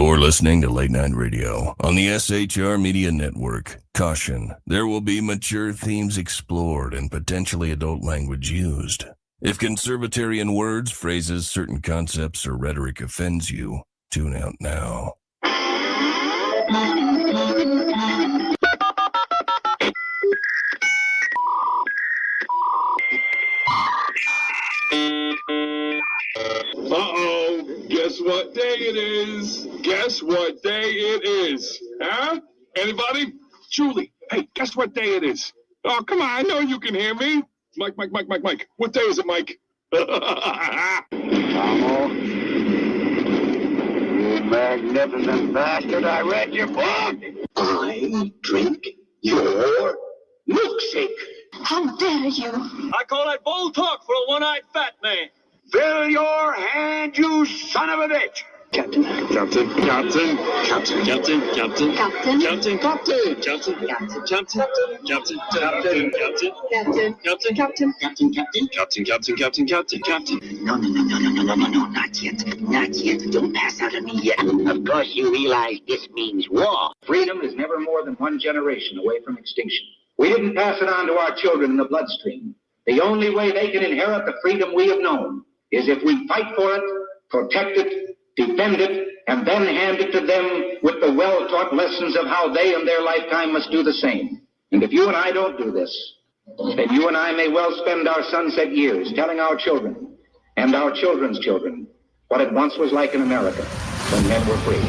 You're listening to Late Night Radio on the SHR Media Network. Caution, there will be mature themes explored and potentially adult language used. If conservatarian words, phrases, certain concepts, or rhetoric offends you, tune out now. Uh-oh, guess what day it is? Guess what day it is? Huh? Anybody? Julie, hey, guess what day it is? Oh, come on, I know you can hear me. Mike. What day is it, Mike? Tomo, you magnificent bastard, I read your book. I drink your milkshake. How dare you? I call that bold talk for a one-eyed fat man. Fill your hand, you son of a bitch! Captain. Captain. Captain. Captain. Captain. Captain. Captain. Captain. Captain. Captain. Captain. Captain. Captain. Captain. Captain. Captain. Captain. No, not yet. Don't pass out on me yet. Of course you realize this means war. Freedom is never more than one generation away from extinction. We didn't pass it on to our children in the bloodstream. The only way they can inherit the freedom we have known is if we fight for it, protect it, defend it, and then hand it to them with the well-taught lessons of how they in their lifetime must do the same. And if you and I don't do this, then you and I may well spend our sunset years telling our children and our children's children what it once was like in America when men were free.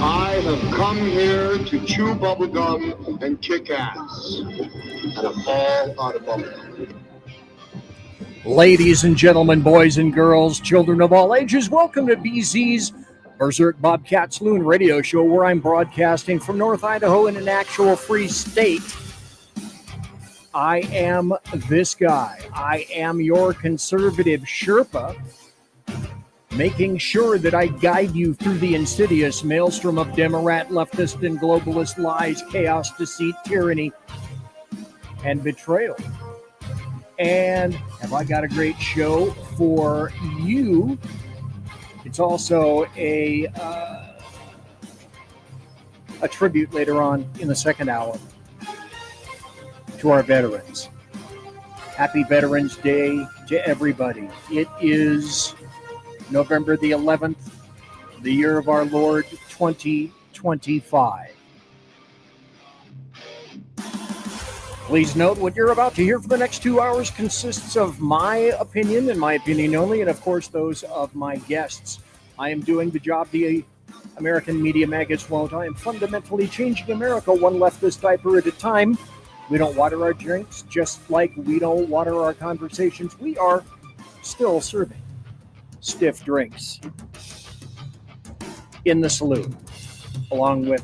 I have come here to chew bubblegum and kick ass. And I'm all out of bubblegum. Ladies and gentlemen, boys and girls, children of all ages, welcome to BZ's Berserk Bobcat Saloon radio show, where I'm broadcasting from North Idaho in an actual free state. I am this guy. I am your conservative Sherpa, making sure that I guide you through the insidious maelstrom of Democrat, leftist, and globalist lies, chaos, deceit, tyranny, and betrayal. And have I got a great show for you? It's also a tribute later on in the second hour to our veterans. Happy Veterans Day to everybody. It is November the 11th, the year of our Lord 2025. Please note what you're about to hear for the next 2 hours consists of my opinion and my opinion only, and of course those of my guests. I am doing the job the American media maggots won't. I am fundamentally changing America one leftist diaper at a time. We don't water our drinks just like we don't water our conversations. We are still serving stiff drinks in the saloon, along with,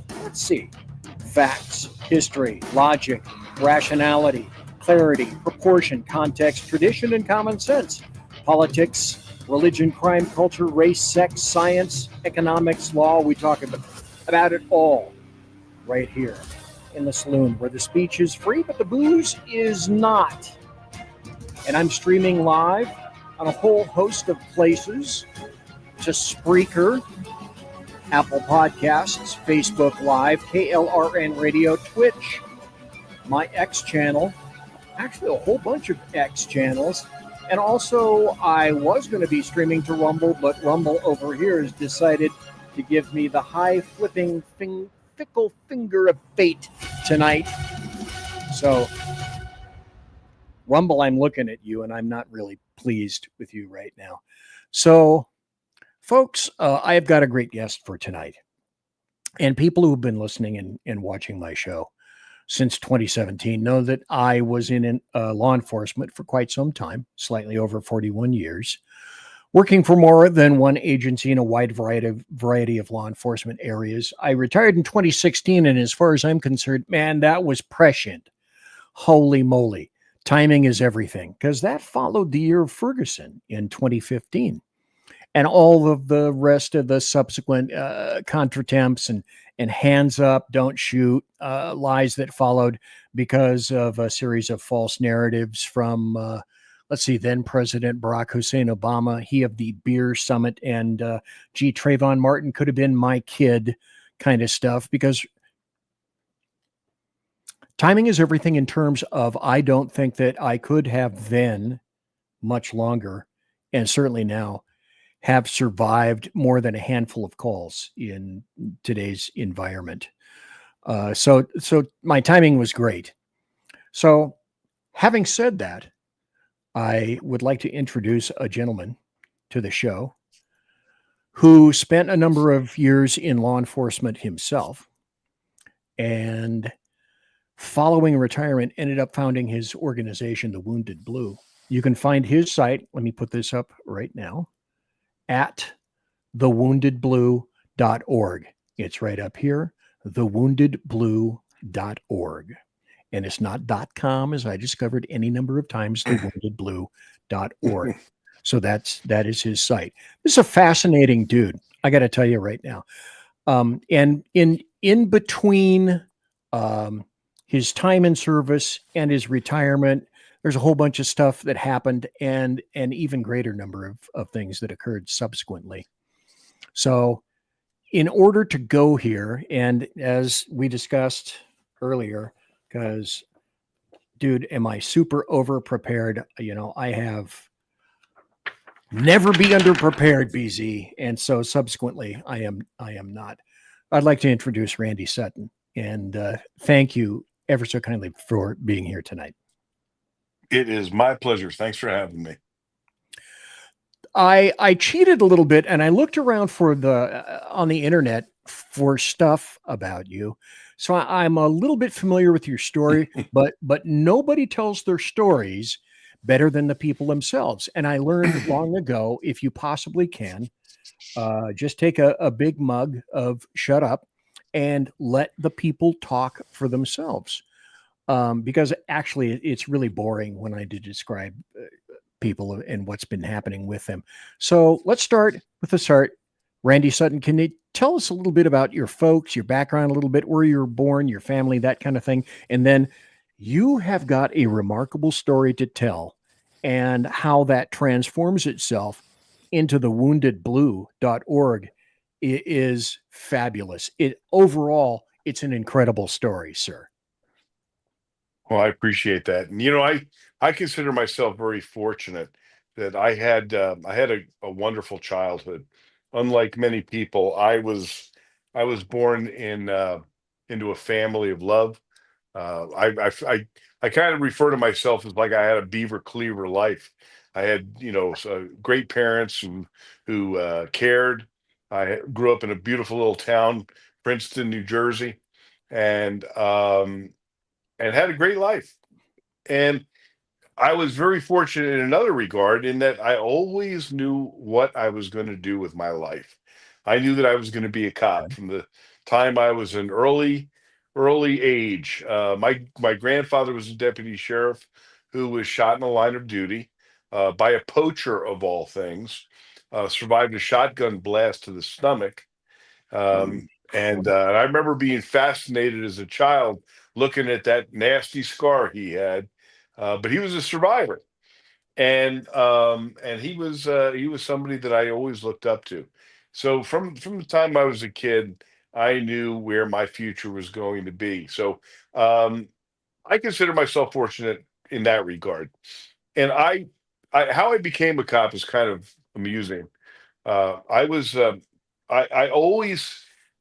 facts, history, logic, rationality, clarity, proportion, context, tradition, and common sense, politics, religion, crime, culture, race, sex, science, economics, law. We talk about it all right here in the saloon, where the speech is free, but the booze is not. And I'm streaming live on a whole host of places, to Spreaker, Apple Podcasts, Facebook Live, KLRN Radio, Twitch, my X channel, actually a whole bunch of X channels, and also I was going to be streaming to Rumble, but Rumble over here has decided to give me the high flipping fickle finger of fate tonight. So Rumble, I'm looking at you and I'm not really pleased with you right now. So folks, I have got a great guest for tonight, and people who've been listening and watching my show since 2017 know that I was in law enforcement for quite some time, slightly over 41 years, working for more than one agency in a wide variety of law enforcement areas. I retired in 2016, and as far as I'm concerned, man, that was prescient. Holy moly. Timing is everything, because that followed the year of Ferguson in 2015. And all of the rest of the subsequent contretemps and hands up, don't shoot, lies that followed because of a series of false narratives from let's see, then President Barack Hussein Obama, he of the beer summit, and Trayvon Martin could have been my kid kind of stuff, because timing is everything in terms of, I don't think that I could have then, much longer, and certainly now, have survived more than a handful of calls in today's environment. So my timing was great. So having said that, I would like to introduce a gentleman to the show who spent a number of years in law enforcement himself, and following retirement ended up founding his organization, the Wounded Blue. You can find his site, let me put this up right now, at thewoundedblue.org. It's right up here, thewoundedblue.org. And it's not .com, as I discovered any number of times, thewoundedblue.org. So that is his site. This is a fascinating dude, I got to tell you right now. And in between his time in service and his retirement, there's a whole bunch of stuff that happened, and an even greater number of things that occurred subsequently. So in order to go here, and as we discussed earlier, because, dude, am I super over prepared? I have never be underprepared, BZ. And so subsequently I am not. I'd like to introduce Randy Sutton, and thank you ever so kindly for being here tonight. It is my pleasure. Thanks for having me. I cheated a little bit, and I looked around for on the internet for stuff about you. So I'm a little bit familiar with your story, but nobody tells their stories better than the people themselves. And I learned long ago, if you possibly can, just take a big mug of shut up and let the people talk for themselves. Because actually it's really boring when I do describe people and what's been happening with them. So let's start with the start. Randy Sutton, can you tell us a little bit about your folks, your background, a little bit, where you were born, your family, that kind of thing? And then you have got a remarkable story to tell, and how that transforms itself into the woundedblue.org is fabulous. Overall, it's an incredible story, sir. Well, I appreciate that. And, I consider myself very fortunate that I had a wonderful childhood. Unlike many people, I was born into a family of love. I kind of refer to myself as like I had a beaver cleaver life. I had great parents who cared. I grew up in a beautiful little town, Princeton, New Jersey, and had a great life. And I was very fortunate in another regard, in that I always knew what I was going to do with my life. I knew that I was going to be a cop from the time I was an early age. My grandfather was a deputy sheriff who was shot in the line of duty by a poacher of all things. Survived a shotgun blast to the stomach. And I remember being fascinated as a child looking at that nasty scar he had. But he was a survivor, and he was somebody that I always looked up to. So from the time I was a kid, I knew where my future was going to be. So I consider myself fortunate in that regard. And how I became a cop is kind of amusing. I was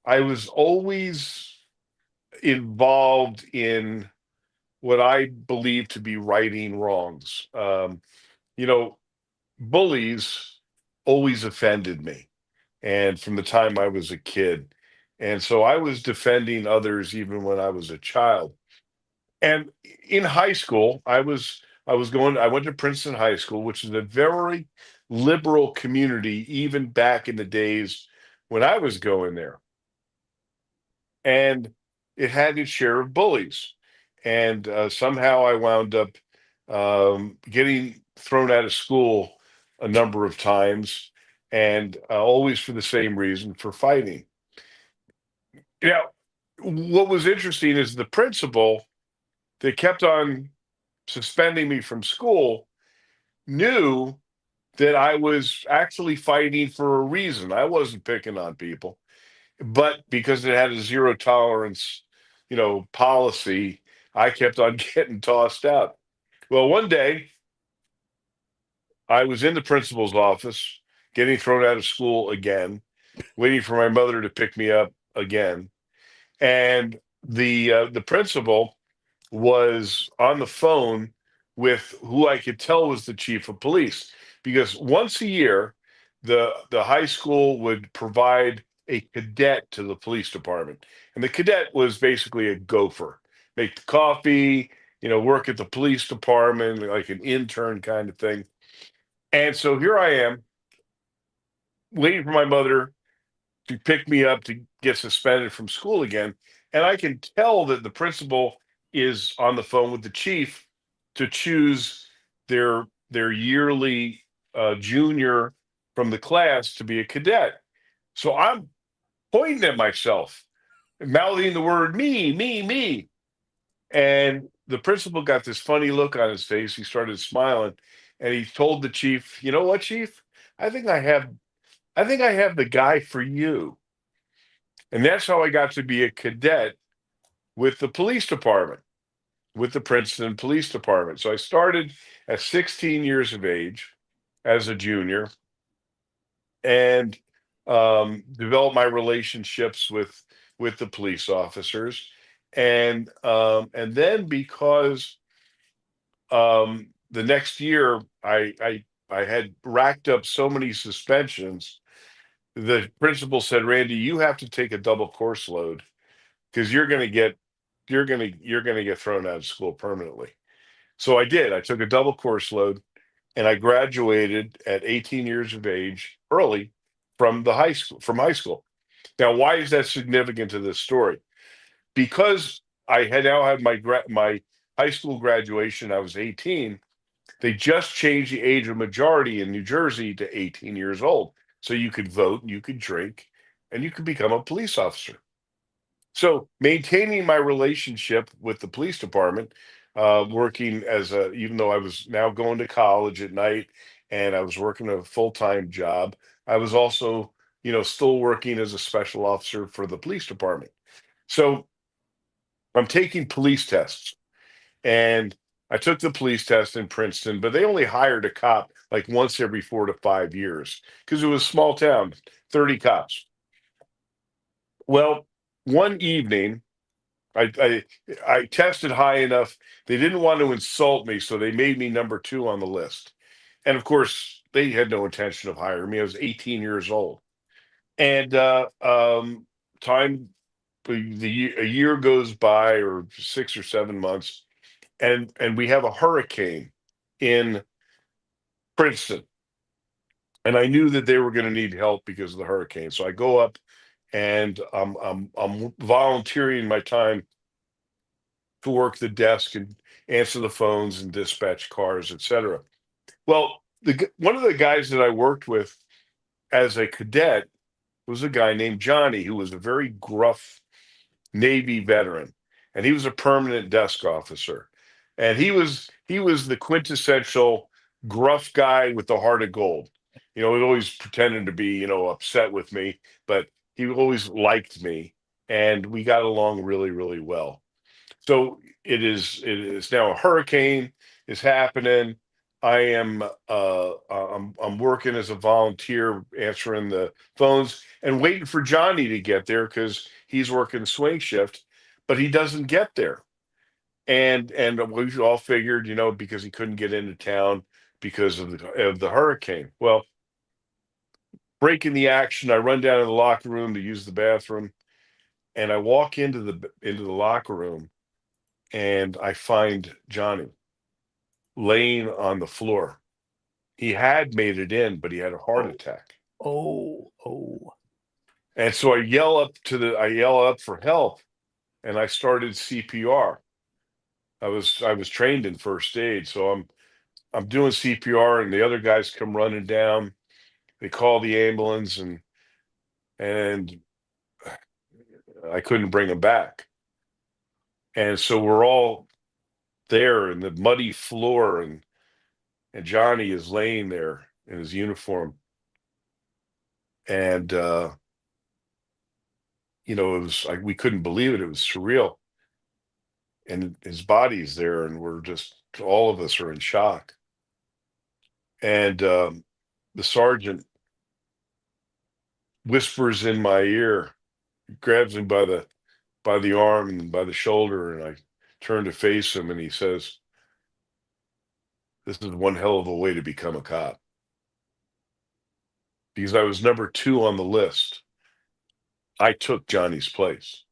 I was always involved in what I believe to be righting wrongs. Bullies always offended me, and from the time I was a kid. And so I was defending others even when I was a child. And in high school, I went to Princeton High School, which is a very liberal community, even back in the days when I was going there. And it had its share of bullies. And somehow I wound up getting thrown out of school a number of times, and always for the same reason, for fighting. What was interesting is the principal, they kept on suspending me from school, knew that I was actually fighting for a reason. I wasn't picking on people, but because it had a zero tolerance, policy, I kept on getting tossed out. Well, one day I was in the principal's office, getting thrown out of school again, waiting for my mother to pick me up again, and the principal was on the phone with who I could tell was the chief of police, because once a year the high school would provide a cadet to the police department, and the cadet was basically a gopher, make the coffee, work at the police department like an intern kind of thing. And so here I am waiting for my mother to pick me up to get suspended from school again. And I can tell that the principal is on the phone with the chief to choose their yearly junior from the class to be a cadet. So I'm pointing at myself, mouthing the word me, me, me. And the principal got this funny look on his face. He started smiling and he told the chief, "You know what, chief? I think I have the guy for you." And that's how I got to be a cadet with the police department, with the Princeton Police Department. So I started at 16 years of age as a junior and developed my relationships with the police officers. And then because the next year I had racked up so many suspensions, the principal said, "Randy, you have to take a double course load because you're gonna get thrown out of school permanently." So I did. I took a double course load and I graduated at 18 years of age early from high school. Now, why is that significant to this story? Because I had now had my high school graduation. I was 18. They just changed the age of majority in New Jersey to 18 years old. So you could vote, you could drink, and you could become a police officer. So maintaining my relationship with the police department, working even though I was now going to college at night and I was working a full-time job, I was also, still working as a special officer for the police department. So I'm taking police tests, and I took the police test in Princeton, but they only hired a cop like once every 4 to 5 years because it was a small town, 30 cops. Well, one evening, I, I I tested high enough. They didn't want to insult me, so they made me number two on the list. And of course, they had no intention of hiring me. I was 18 years old, and time a year goes by, or 6 or 7 months, and we have a hurricane in Princeton, and I knew that they were going to need help because of the hurricane. So I go up, and I'm volunteering my time to work the desk and answer the phones and dispatch cars, etc. Well, one of the guys that I worked with as a cadet was a guy named Johnny, who was a very gruff Navy veteran, and he was a permanent desk officer, and he was the quintessential gruff guy with the heart of gold. He always pretended to be upset with me, but he always liked me, and we got along really, really well. So it is now a hurricane is happening. I'm working as a volunteer answering the phones and waiting for Johnny to get there because he's working swing shift, but he doesn't get there. And we all figured, because he couldn't get into town because of the hurricane. Well, breaking the action, I run down to the locker room to use the bathroom, and I walk into the locker room, and I find Johnny laying on the floor. He had made it in, but he had a heart attack. Oh. And so I yell up for help, and I started CPR. I was trained in first aid, so I'm doing CPR, and the other guys come running down. They call the ambulance, and I couldn't bring him back. And so we're all there in the muddy floor, and and Johnny is laying there in his uniform, and it was like we couldn't believe it. It was surreal, and his body's there, and we're just all of us are in shock. And the sergeant whispers in my ear, grabs me by the arm and by the shoulder, and I turn to face him, and he says, "This is one hell of a way to become a cop." Because I was number 2 on the list. I took Johnny's place.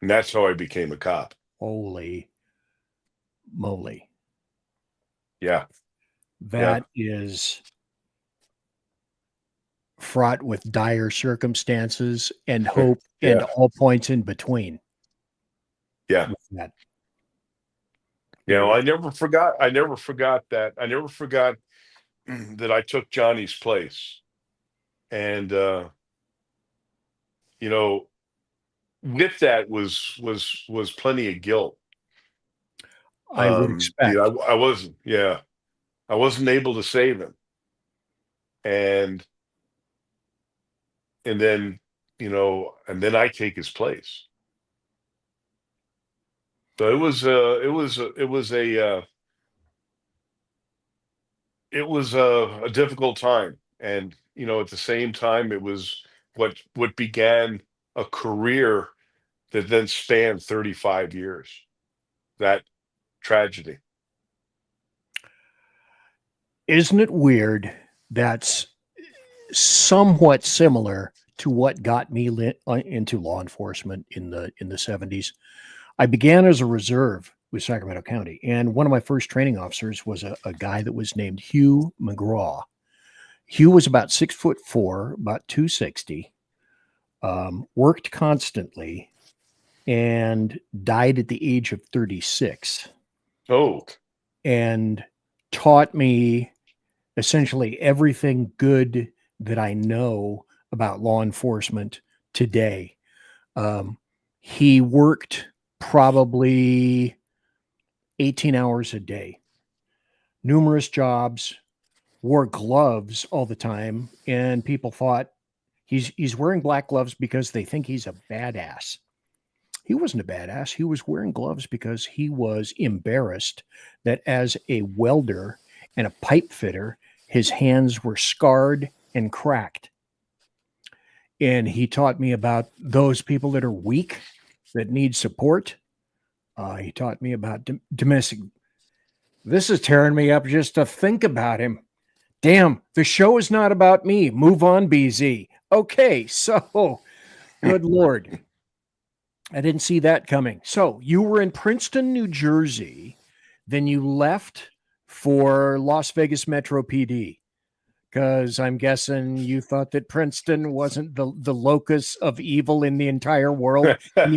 And that's how I became a cop. Holy moly. Yeah. That is fraught with dire circumstances and hope and all points in between. Yeah. That. I never forgot that. I never forgot that I took Johnny's place. And with that was plenty of guilt. I would expect. I wasn't able to save him. And then I take his place. So it was a difficult time, and at the same time it was what began a career that then spanned 35 years. That tragedy. Isn't it weird? That's somewhat similar to what got me into law enforcement in the 70s. I began as a reserve with Sacramento County, and one of my first training officers was a guy that was named Hugh McGraw. Hugh was about 6'4", about 260, worked constantly, and died at the age of 36. Oh. And taught me essentially everything good that I know about law enforcement today. He worked probably 18 hours a day, numerous jobs, wore gloves all the time, and people thought he's wearing black gloves because they think he's a badass. He wasn't a badass. He was wearing gloves because he was embarrassed that as a welder and a pipe fitter, his hands were scarred and cracked. And he taught me about those people that are weak, that need support. He taught me about domestic. This is tearing me up just to think about him. Damn, the show is not about me. Move on, BZ. Okay, so good Lord. I didn't see that coming. So you were in Princeton, New Jersey. Then you left for Las Vegas Metro PD. Because I'm guessing you thought that Princeton wasn't the locus of evil in the entire world. And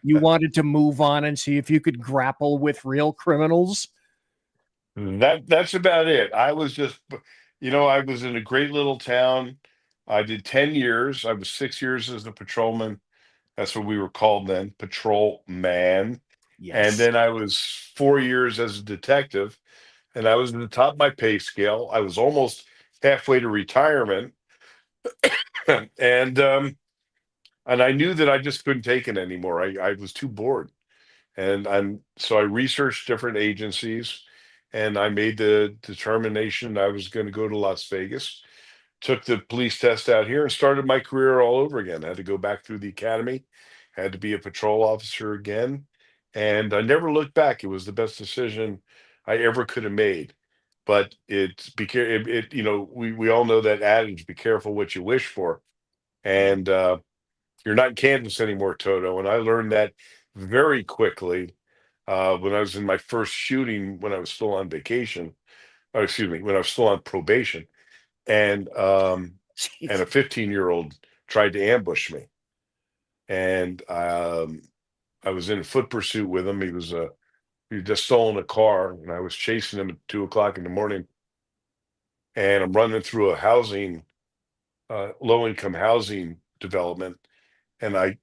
you wanted to move on and see if you could grapple with real criminals. That's about it. I was just, I was in a great little town. I did 10 years. I was 6 years as a patrolman. That's what we were called then, patrolman. Yes. And then I was 4 years as a detective, and I was at the top of my pay scale. I was almost halfway to retirement, and I knew that I just couldn't take it anymore. I was too bored, and so I researched different agencies, and I made the determination I was going to go to Las Vegas. Took the police test out here and started my career all over again. I had to go back through the academy, had to be a patrol officer again, and I never looked back. It was the best decision I ever could have made. But we all know that adage, be careful what you wish for. And you're not in Kansas anymore, Toto. And I learned that very quickly when I was in my first shooting when I was still on vacation. Or excuse me, when I was still on probation. And a 15-year-old tried to ambush me. And I was in a foot pursuit with him. He just stolen a car, and I was chasing him at 2:00 in the morning. And I'm running through a low-income housing development, and I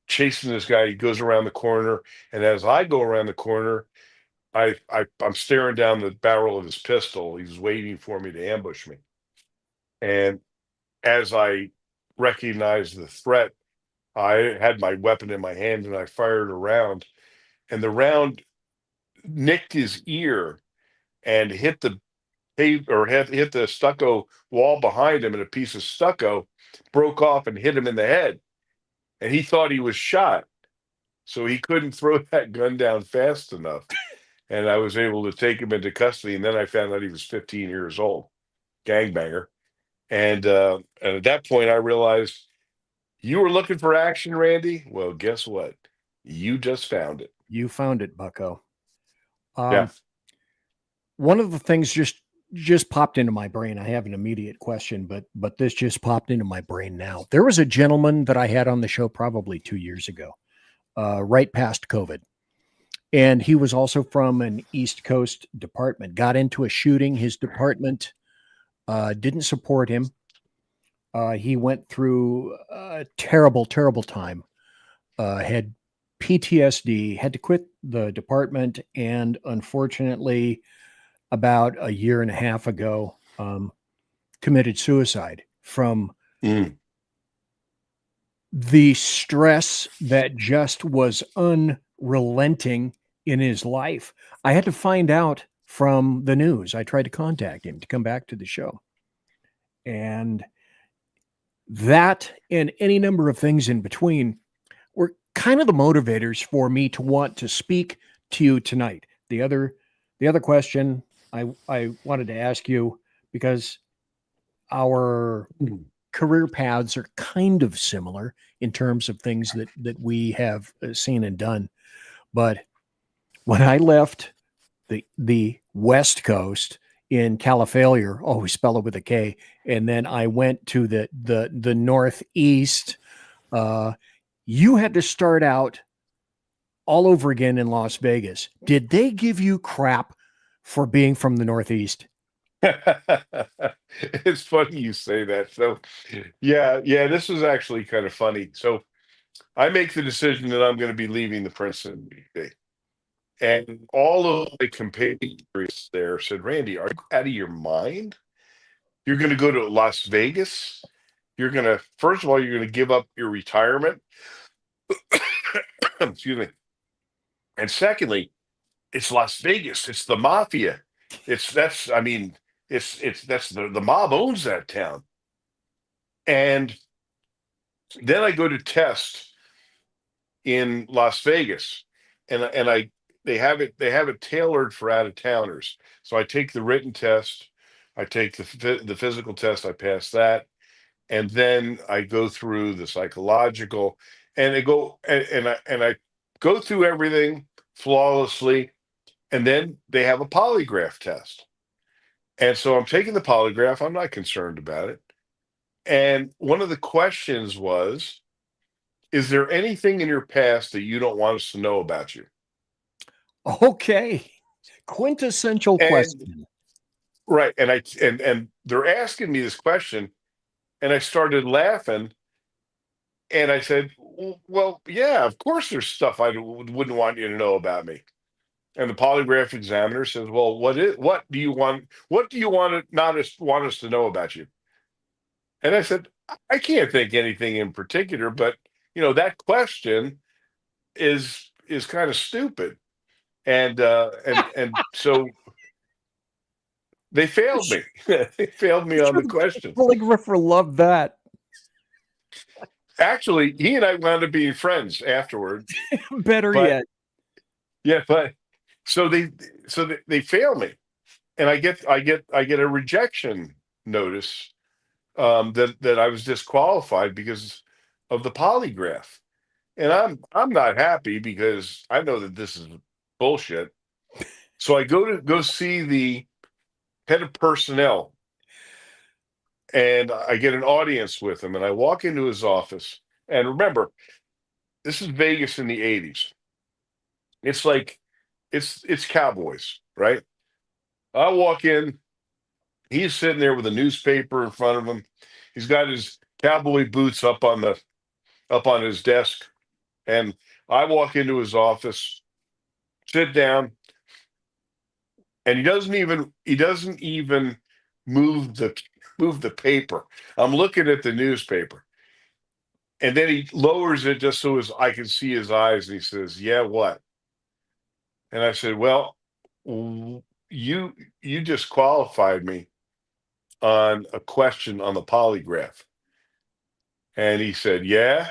chasing this guy. He goes around the corner, and as I go around the corner, I'm staring down the barrel of his pistol. He's waiting for me to ambush me. And as I recognized the threat, I had my weapon in my hand and I fired a round, and the round nicked his ear and hit the hit the stucco wall behind him, and a piece of stucco broke off and hit him in the head. And he thought he was shot, so he couldn't throw that gun down fast enough. And I was able to take him into custody. And then I found out he was 15 years old, gangbanger. And at that point, I realized, you were looking for action, Randy. Well, guess what? You just found it. You found it, Bucko. Yeah. One of the things just popped into my brain. I have an immediate question, but this just popped into my brain now. There was a gentleman that I had on the show probably 2 years ago, right past COVID. And he was also from an East Coast department, got into a shooting. His department didn't support him. He went through a terrible, terrible time, had PTSD, had to quit the department, and unfortunately, about a year and a half ago, committed suicide from the stress that just was unrelenting in his life. I had to find out from the news. I tried to contact him to come back to the show. And that and any number of things in between were kind of the motivators for me to want to speak to you tonight. The other question I wanted to ask you, because our career paths are kind of similar in terms of things that we have seen and done. But when I left the West Coast in Califailure, always spell it with a K, and then I went to the Northeast, you had to start out all over again in Las Vegas. Did they give you crap for being from the Northeast? It's funny you say that. So, yeah, this was actually kind of funny. So, I make the decision that I'm going to be leaving the Princeton meeting. And all of the compatriots there said, Randy, are you out of your mind? You're going to go to Las Vegas? First of all, you're going to give up your retirement. Excuse me. And secondly, it's Las Vegas. It's the mafia. The mob owns that town. And then I go to test in Las Vegas, and they have it tailored for out of towners. So I take the written test, I take the physical test, I pass that, and then I go through the psychological, and I go through everything flawlessly, and then they have a polygraph test. And so I'm taking the polygraph. I'm not concerned about it. And one of the questions was, is there anything in your past that you don't want us to know about you? Okay. Quintessential question. Right. And they're asking me this question, and I started laughing. And I said, well, yeah, of course there's stuff I wouldn't want you to know about me. And the polygraph examiner says, well, what do you want want us to know about you? And I said, I can't think anything in particular, but that question is kind of stupid. And so they failed me. They failed me on the question. The polygrapher loved that. Actually, he and I wound up being friends afterward. Better yet. Yeah, but so they fail me, and I get a rejection notice that I was disqualified because of the polygraph, and I'm not happy because I know that this is bullshit. So I go see the head of personnel, and I get an audience with him, and I walk into his office. And remember, this is Vegas in the 80s. It's like it's cowboys, right? I walk in, he's sitting there with a newspaper in front of him. He's got his cowboy boots up on his desk, and I walk into his office, sit down, and he doesn't even move the paper. I'm looking at the newspaper, and then he lowers it just so I can see his eyes, and he says, "Yeah, what?" And I said, "Well, you just qualified me on a question on the polygraph." And he said, "Yeah."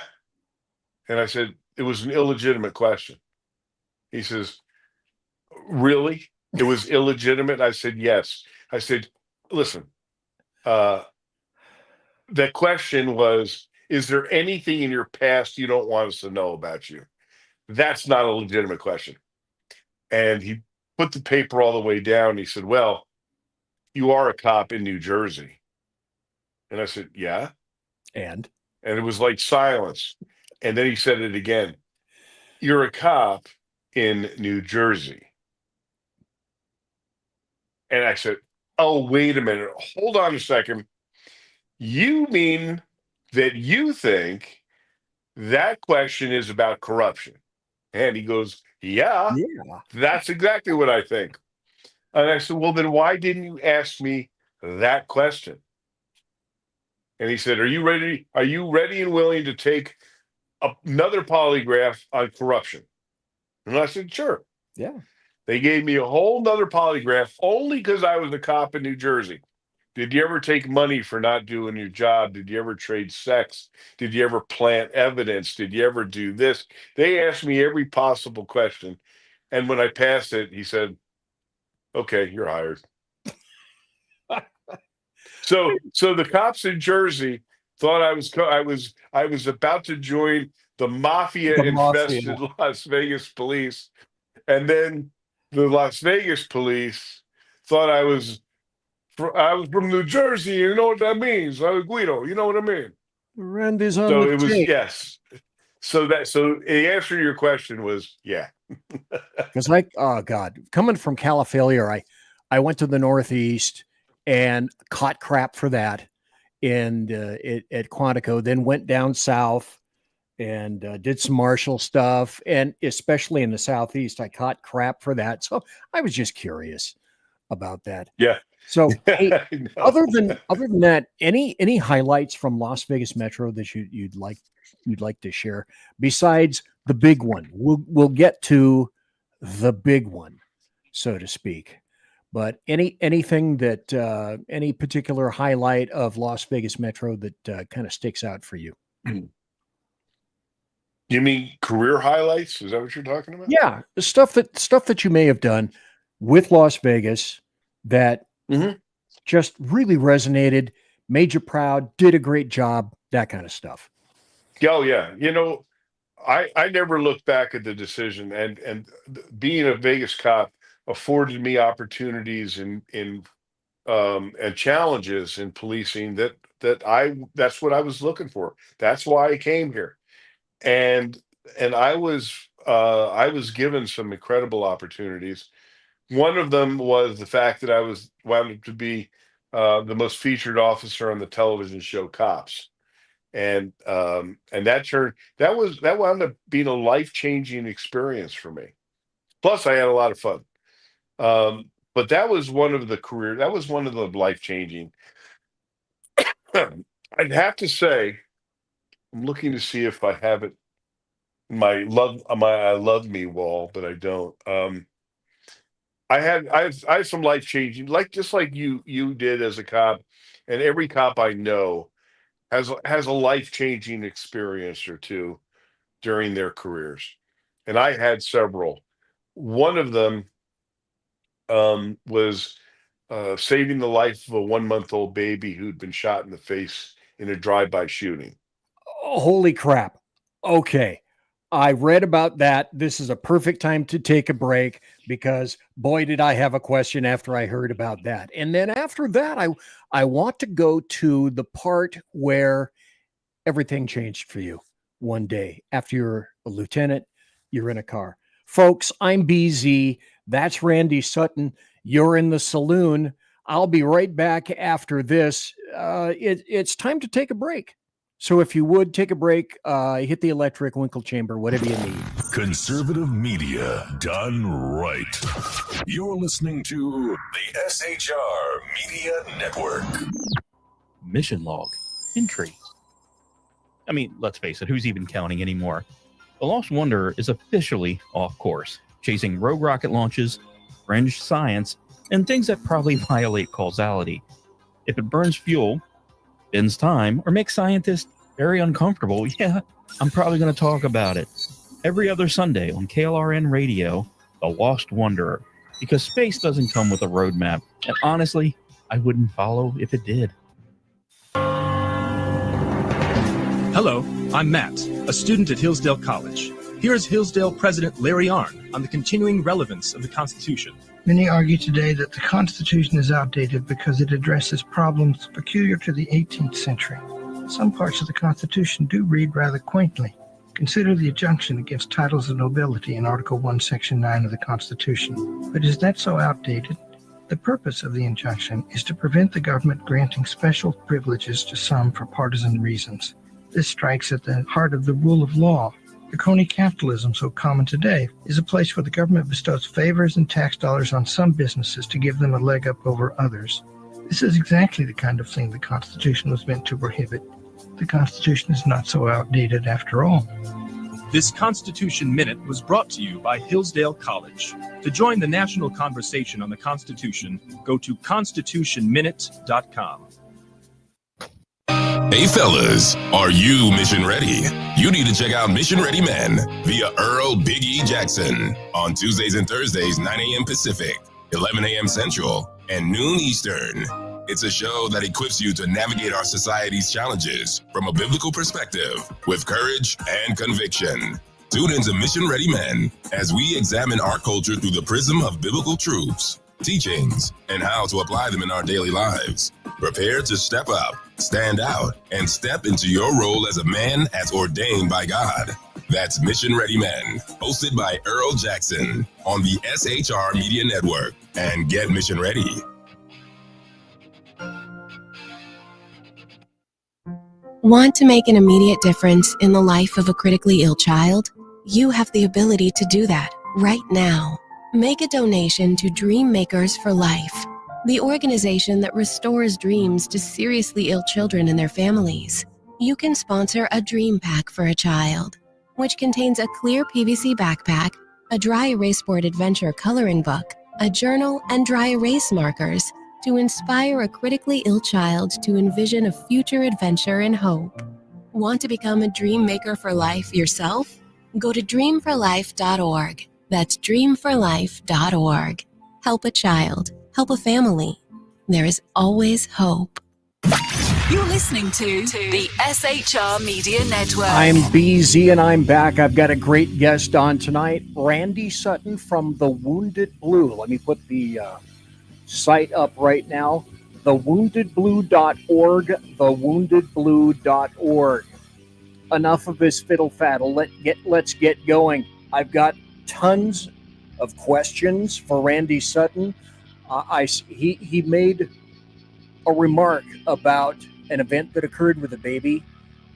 And I said, "It was an illegitimate question." He says, "Really? It was illegitimate?" I said, "Yes." I said, "Listen, uh, the question was, is there anything in your past you don't want us to know about you? That's not a legitimate question." And he put the paper all the way down. He said, "Well, you are a cop in New Jersey." And I said, "Yeah." And And it was like silence. And then he said it again. "You're a cop in New Jersey." And I said, "Oh, wait a minute. Hold on a second. You mean that you think that question is about corruption?" And he goes, "Yeah, yeah, that's exactly what I think." And I said, "Well, then why didn't you ask me that question?" And he said, Are you ready and willing to take another polygraph on corruption?" And I said, "Sure." yeah. They gave me a whole nother polygraph only because I was a cop in New Jersey. Did you ever take money for not doing your job? Did you ever trade sex? Did you ever plant evidence? Did you ever do this? They asked me every possible question. And when I passed it, he said, "Okay, you're hired." So the cops in Jersey thought I was about to join the mafia The mafia. infested Las Vegas police, and then the Las Vegas police thought I was from New Jersey. You know what that means? I was Guido. You know what I mean? Randy's on So the it was tape. yes. So the answer to your question was yeah. Because oh God, coming from Califailure, I went to the Northeast and caught crap for that and at Quantico, then went down south and did some martial stuff. And especially in the Southeast, I caught crap for that. So I was just curious about that. Yeah. So hey, I know. other than that, any highlights from Las Vegas Metro that you'd like to share besides the big one? We'll get to the big one, so to speak. But anything that any particular highlight of Las Vegas Metro that kind of sticks out for you? You mean career highlights? Is that what you're talking about? Yeah, stuff that you may have done with Las Vegas that just really resonated, made you proud, did a great job, that kind of stuff. Oh yeah. You know, I never looked back at the decision, and being a Vegas cop afforded me opportunities in and challenges in policing that's what I was looking for. That's why I came here. And I was given some incredible opportunities. One of them was the fact that I was wound up to be the most featured officer on the television show Cops. And that wound up being a life-changing experience for me. Plus I had a lot of fun. But that was one of the life-changing. I'd have to say, I'm looking to see if I have it in my I love me wall, but I don't. I have some life-changing, just like you did as a cop, and every cop I know has a life-changing experience or two during their careers. And I had several. One of them was saving the life of a 1-month-old baby who'd been shot in the face in a drive-by shooting. Oh, holy crap. Okay. I read about that. This is a perfect time to take a break because boy, did I have a question after I heard about that. And then after that, I want to go to the part where everything changed for you one day. After you're a lieutenant, you're in a car. Folks, I'm BZ. That's Randy Sutton. You're in the saloon. I'll be right back after this. It's time to take a break. So if you would take a break, hit the electric winkle chamber, whatever you need. Conservative media done right. You're listening to the SHR Media Network. Mission log. Entry. I mean, let's face it, who's even counting anymore? The Lost Wanderer is officially off course, chasing rogue rocket launches, fringe science, and things that probably violate causality. If it burns fuel, bends time, or makes scientists very uncomfortable, yeah, I'm probably going to talk about it. Every other Sunday on KLRN Radio, The Lost Wanderer, because space doesn't come with a roadmap, and honestly, I wouldn't follow if it did. Hello, I'm Matt, a student at Hillsdale College. Here is Hillsdale President Larry Arnn on the continuing relevance of the Constitution. Many argue today that the Constitution is outdated because it addresses problems peculiar to the 18th century. Some parts of the Constitution do read rather quaintly. Consider the injunction against titles of nobility in Article 1, Section 9 of the Constitution. But is that so outdated? The purpose of the injunction is to prevent the government granting special privileges to some for partisan reasons. This strikes at the heart of the rule of law. The crony capitalism so common today is a place where the government bestows favors and tax dollars on some businesses to give them a leg up over others. This is exactly the kind of thing the Constitution was meant to prohibit. The Constitution is not so outdated after all. This Constitution Minute was brought to you by Hillsdale College. To join the national conversation on the Constitution, go to constitutionminute.com. Hey fellas, are you mission ready? You need to check out Mission Ready Men via Earl Big E Jackson on Tuesdays and Thursdays, 9 a.m. Pacific, 11 a.m. Central, and noon Eastern. It's a show that equips you to navigate our society's challenges from a biblical perspective with courage and conviction. Tune into Mission Ready Men as we examine our culture through the prism of biblical truths, teachings, and how to apply them in our daily lives. Prepare to step up, stand out, and step into your role as a man as ordained by God. That's Mission Ready Men, hosted by Earl Jackson on the SHR Media Network. And get mission ready. Want to make an immediate difference in the life of a critically ill child? You have the ability to do that right now. Make a donation to Dream Makers for Life, the organization that restores dreams to seriously ill children and their families. You can sponsor a dream pack for a child, which contains a clear PVC backpack, a dry erase board adventure coloring book, a journal, and dry erase markers to inspire a critically ill child to envision a future adventure and hope. Want to become a dream maker for life yourself? Go to dreamforlife.org. That's dreamforlife.org. Help a child. Help a family. There is always hope. You're listening to the SHR Media Network. I'm BZ and I'm back. I've got a great guest on tonight, Randy Sutton from The Wounded Blue. Let me put the site up right now, thewoundedblue.org, thewoundedblue.org. Enough of this fiddle faddle. Let's get going. I've got tons of questions for Randy Sutton. He made a remark about an event that occurred with a baby,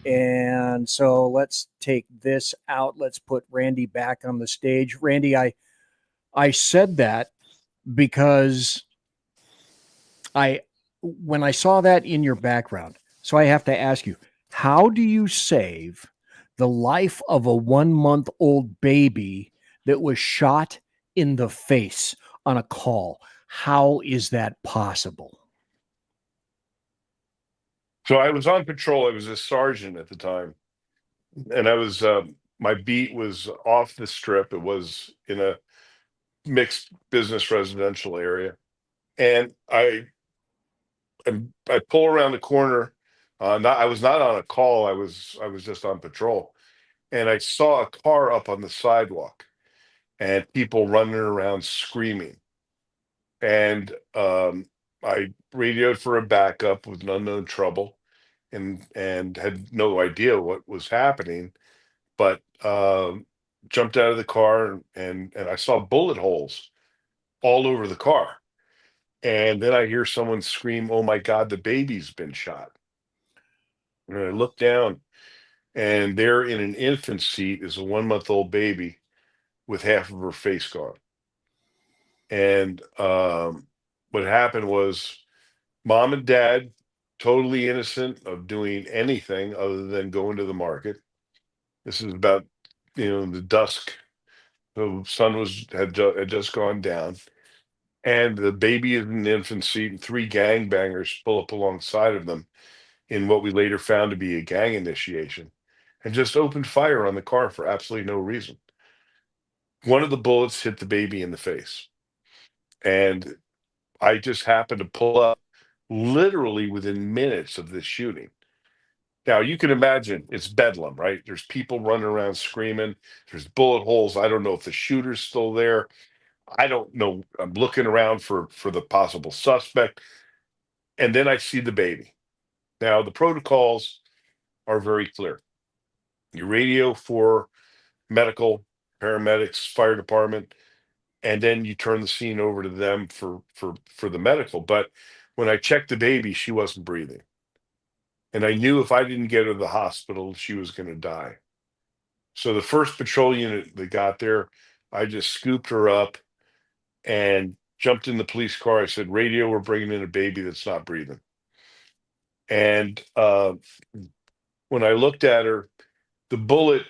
and so let's take this out. Let's put Randy back on the stage. Randy, I said that because when I saw that in your background, so I have to ask you, how do you save the life of a 1-month-old baby that was shot in the face on a call? How is that possible? So I was on patrol. I was a sergeant at the time, and I was my beat was off the strip. It was in a mixed business residential area, and I pull around the corner. I was not on a call. I was just on patrol, and I saw a car up on the sidewalk, and people running around screaming, and I radioed for a backup with an unknown trouble, and had no idea what was happening, but jumped out of the car, and I saw bullet holes all over the car. And then I hear someone scream, "Oh my God, the baby's been shot." And I look down, and there in an infant seat is a 1-month-old baby with half of her face gone. And what happened was mom and dad, totally innocent of doing anything other than going to the market. This is about, the dusk. The sun had just gone down, and the baby is in the infant seat, and three gangbangers pull up alongside of them in what we later found to be a gang initiation, and just opened fire on the car for absolutely no reason. One of the bullets hit the baby in the face, and I just happened to pull up literally within minutes of this shooting. Now, you can imagine it's bedlam, right? There's people running around screaming. There's bullet holes. I don't know if the shooter's still there. I don't know. I'm looking around for the possible suspect. And then I see the baby. Now, the protocols are very clear. You radio for medical, paramedics, fire department, and then you turn the scene over to them for the medical. But when I checked the baby, she wasn't breathing. And I knew if I didn't get her to the hospital, she was going to die. So the first patrol unit that got there, I just scooped her up and jumped in the police car. I said, radio, we're bringing in a baby that's not breathing. And when I looked at her, the bullet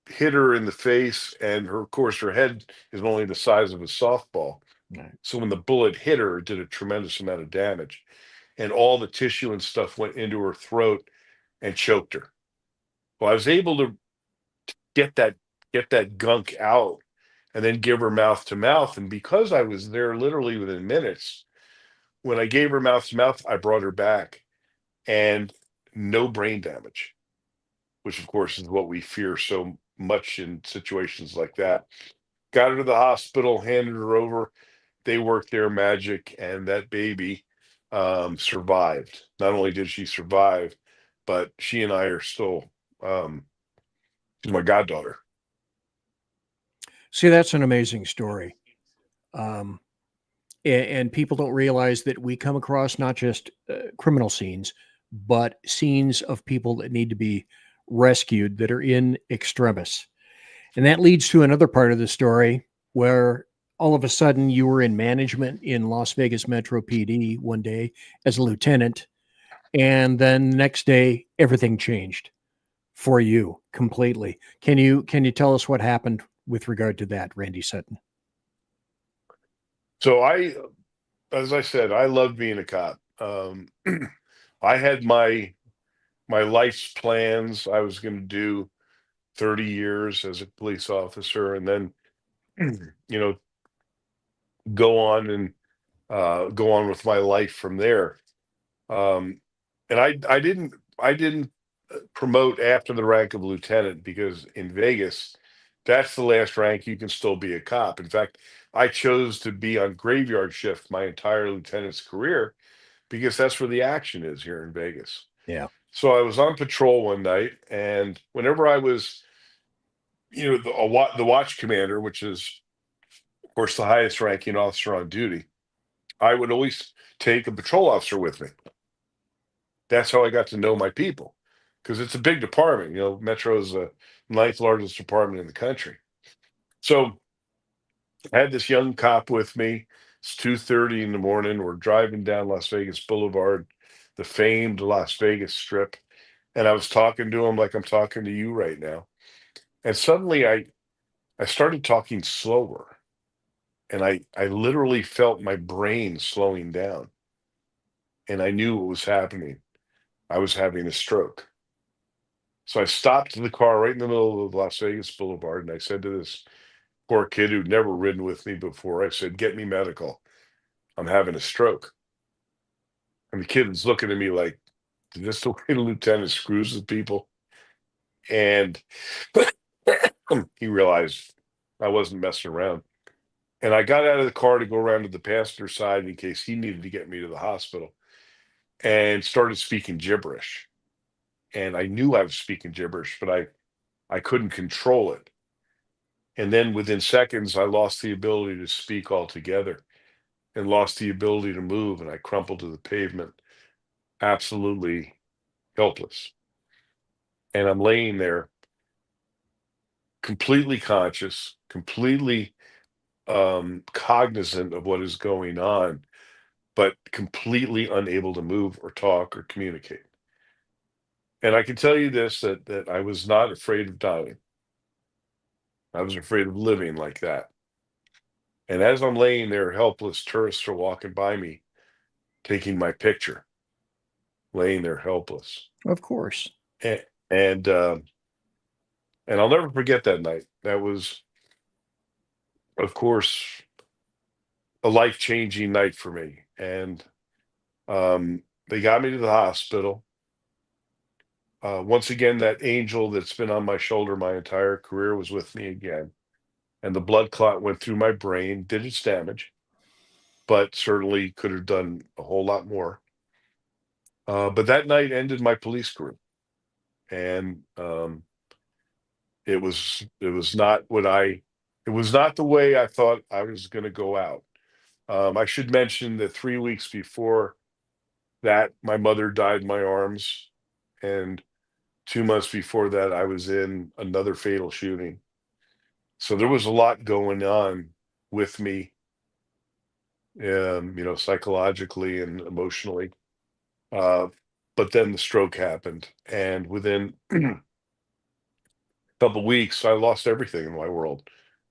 hit her in the face, and of course, her head is only the size of a softball. Right. So when the bullet hit her, it did a tremendous amount of damage. And all the tissue and stuff went into her throat and choked her. Well, I was able to get that gunk out and then give her mouth to mouth. And because I was there literally within minutes, when I gave her mouth to mouth, I brought her back and no brain damage, which of course is what we fear so much in situations like that. Got her to the hospital, handed her over. They worked their magic, and that baby survived. Not only did she survive, but she and I are still, she's my goddaughter. See, that's an amazing story. And people don't realize that we come across not just criminal scenes, but scenes of people that need to be rescued that are in extremis. And that leads to another part of the story where all of a sudden you were in management in Las Vegas Metro PD one day as a lieutenant. And then the next day, everything changed for you completely. Can you tell us what happened with regard to that, Randy Sutton? So as I said, I loved being a cop. I had my life's plans. I was going to do 30 years as a police officer, and then, go on with my life from there. And I didn't promote after the rank of lieutenant, because in Vegas, that's the last rank you can still be a cop. In fact, I chose to be on graveyard shift my entire lieutenant's career because that's where the action is here in Vegas. Yeah. So I was on patrol one night, and whenever I was, the watch commander, which is, of course, the highest ranking officer on duty, I would always take a patrol officer with me. That's how I got to know my people, because it's a big department. Metro is the ninth largest department in the country. So I had this young cop with me. It's 2:30 in the morning. We're driving down Las Vegas Boulevard, the famed Las Vegas Strip. And I was talking to him like I'm talking to you right now. And suddenly I started talking slower. And I literally felt my brain slowing down. And I knew what was happening. I was having a stroke. So I stopped the car right in the middle of Las Vegas Boulevard, and I said to this poor kid who'd never ridden with me before, I said, "Get me medical. I'm having a stroke." And the kid was looking at me like, "Is this the way the lieutenant screws with people?" And he realized I wasn't messing around. And I got out of the car to go around to the passenger side in case he needed to get me to the hospital, and started speaking gibberish. And I knew I was speaking gibberish, but I couldn't control it. And then within seconds, I lost the ability to speak altogether and lost the ability to move. And I crumpled to the pavement, absolutely helpless. And I'm laying there completely conscious, completely cognizant of what is going on, but completely unable to move or talk or communicate. And I can tell you this, that I was not afraid of dying. I was afraid of living like that. And as I'm laying there helpless, tourists are walking by me, taking my picture, laying there helpless. Of course. And and, um, and I'll never forget that night. That was, of course, a life-changing night for me. And they got me to the hospital. Once again, that angel that's been on my shoulder my entire career was with me again. And the blood clot went through my brain, did its damage, but certainly could have done a whole lot more. But that night ended my police career. And it was not it was not the way I thought I was going to go out. I should mention that 3 weeks before that, my mother died in my arms, and 2 months before that, I was in another fatal shooting. So there was a lot going on with me, psychologically and emotionally. But then the stroke happened, and within a couple weeks, I lost everything in my world.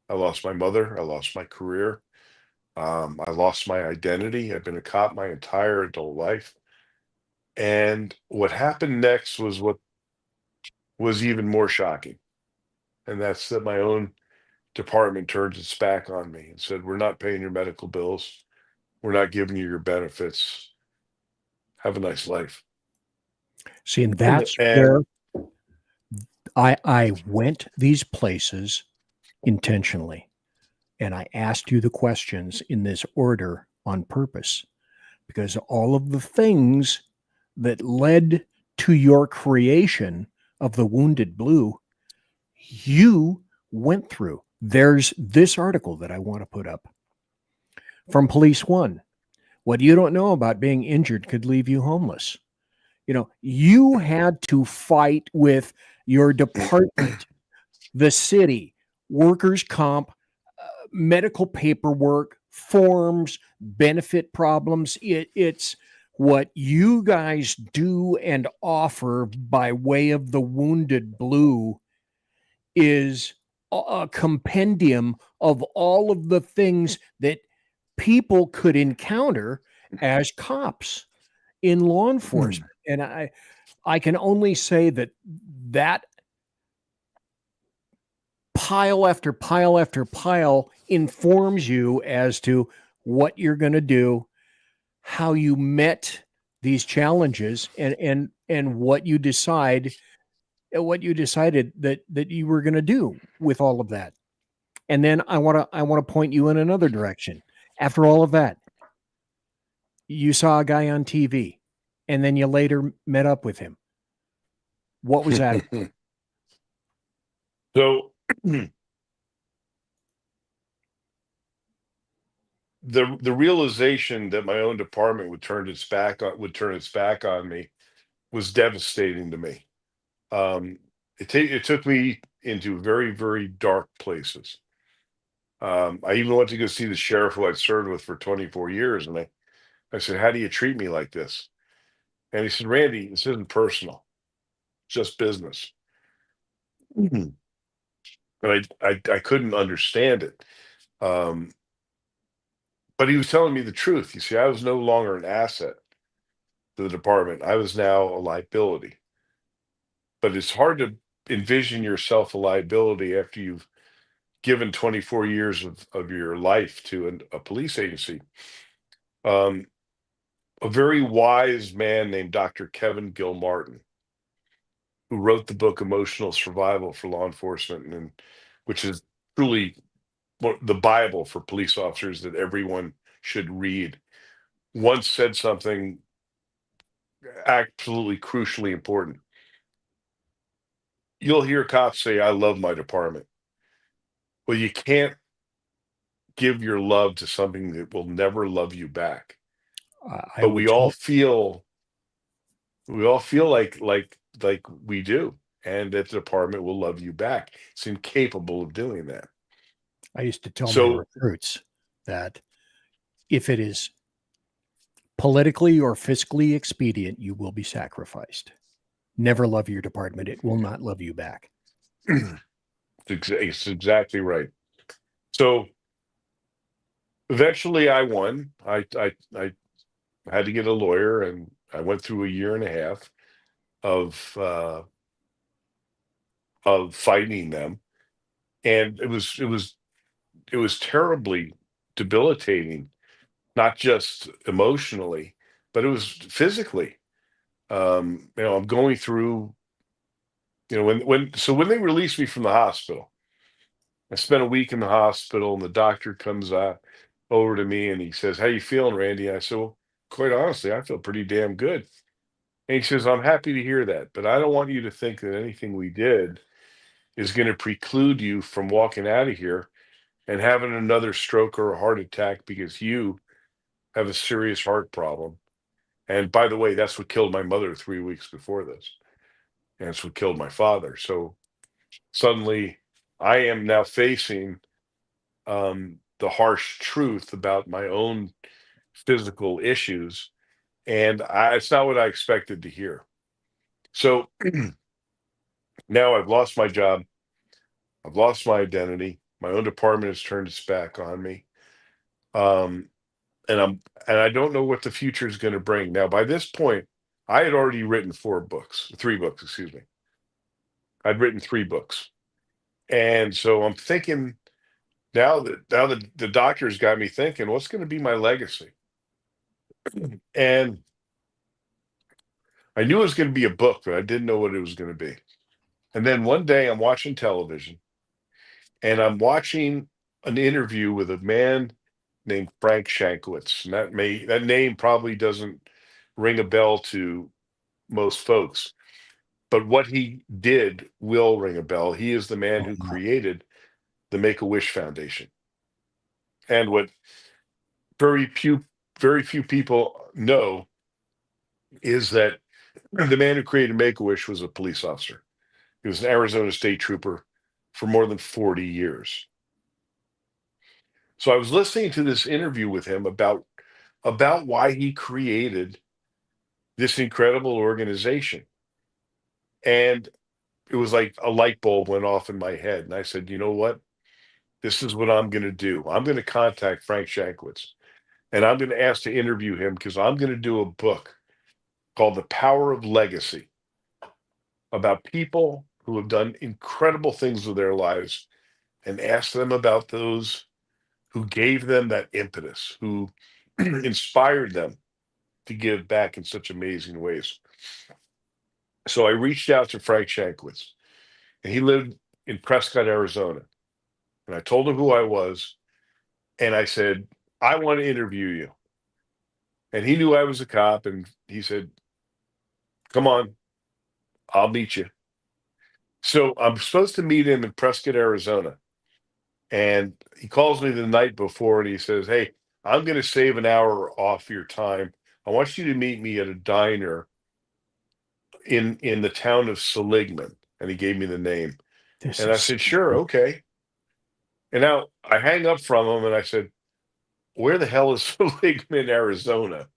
I lost my mother. I lost my career. I lost my identity. I've been a cop my entire adult life. And what happened next was what was even more shocking. And that's that my own department turned its back on me and said, "We're not paying your medical bills. We're not giving you your benefits. Have a nice life." See, and that's And where I went these places intentionally. And I asked you the questions in this order on purpose, because all of the things that led to your creation of the Wounded Blue, you went through. There's this article that I want to put up from Police One. What you don't know about being injured could leave you homeless. You had to fight with your department, the city, workers' comp, medical paperwork, forms, benefit problems. It's what you guys do and offer by way of the Wounded Blue is a compendium of all of the things that people could encounter as cops in law enforcement. And I can only say that pile after pile after pile informs you as to what you're going to do, how you met these challenges, and what you decided that you were going to do with all of that. And then I want to point you in another direction. After all of that, you saw a guy on TV, and then you later met up with him. What was that? So the realization that my own department would turn its back on me was devastating to me. It took me into very, very dark places. I even went to go see the sheriff who I'd served with for 24 years, and I said, "How do you treat me like this?" And he said, "Randy, this isn't personal, it's just business." And I couldn't understand it. But he was telling me the truth. You see, I was no longer an asset to the department. I was now a liability. But it's hard to envision yourself a liability after you've given 24 years of your life to a police agency. A very wise man named Dr. Kevin Gilmartin, who wrote the book Emotional Survival for Law Enforcement, and which is truly the Bible for police officers that everyone should read, once said something absolutely crucially important. You'll hear cops say, "I love my department." Well, you can't give your love to something that will never love you back. But we all feel like we do. and that the department will love you back. It's incapable of doing that. I used to tell my So, recruits that if it is politically or fiscally expedient, you will be sacrificed. Never love your department. It will not love you back. it's exactly right. So eventually I won. I had to get a lawyer, and I went through a year and a half of fighting them. And it was terribly debilitating, not just emotionally, but it was physically. I'm going through, when they released me from the hospital, I spent a week in the hospital, and the doctor comes over to me and he says, "How you feeling, Randy?" I said, "Well, quite honestly, I feel pretty damn good." And he says, "I'm happy to hear that, but I don't want you to think that anything we did is going to preclude you from walking out of here and having another stroke or a heart attack because you have a serious heart problem. And by the way, that's what killed my mother 3 weeks before this. And it's what killed my father." So suddenly I am now facing the harsh truth about my own physical issues. And it's not what I expected to hear. So now I've lost my job. I've lost my identity. My own department has turned its back on me. Um, and I don't know what the future is going to bring. Now, by this point, I had already written 3 books, excuse me. I'd written 3 books. And so I'm thinking now that the doctor's got me thinking, what's going to be my legacy? And I knew it was going to be a book, but I didn't know what it was going to be. And then one day I'm watching television, and I'm watching an interview with a man named Frank Shankwitz. And that name probably doesn't ring a bell to most folks, but what he did will ring a bell. He is the man who created the Make-A-Wish Foundation. And what very few people know is that the man who created Make-A-Wish was a police officer. He was an Arizona state trooper for more than 40 years. So I was listening to this interview with him about why he created this incredible organization. And it was like a light bulb went off in my head. And I said, you know what? This is what I'm going to do. I'm going to contact Frank Shankwitz, and I'm going to ask to interview him because I'm going to do a book called The Power of Legacy about people who have done incredible things with their lives, and ask them about those who gave them that impetus, who inspired them to give back in such amazing ways. So I reached out to Frank Shankwitz, and he lived in Prescott, Arizona. And I told him who I was, and I said, I want to interview you. And he knew I was a cop, and he said, come on, I'll meet you. So I'm supposed to meet him in Prescott, Arizona. And he calls me the night before, and he says, hey, I'm going to save an hour off your time. I want you to meet me at a diner in the town of Seligman. And he gave me the name. And I said, sure, okay. And now I hang up from him, and I said, where the hell is Seligman, Arizona?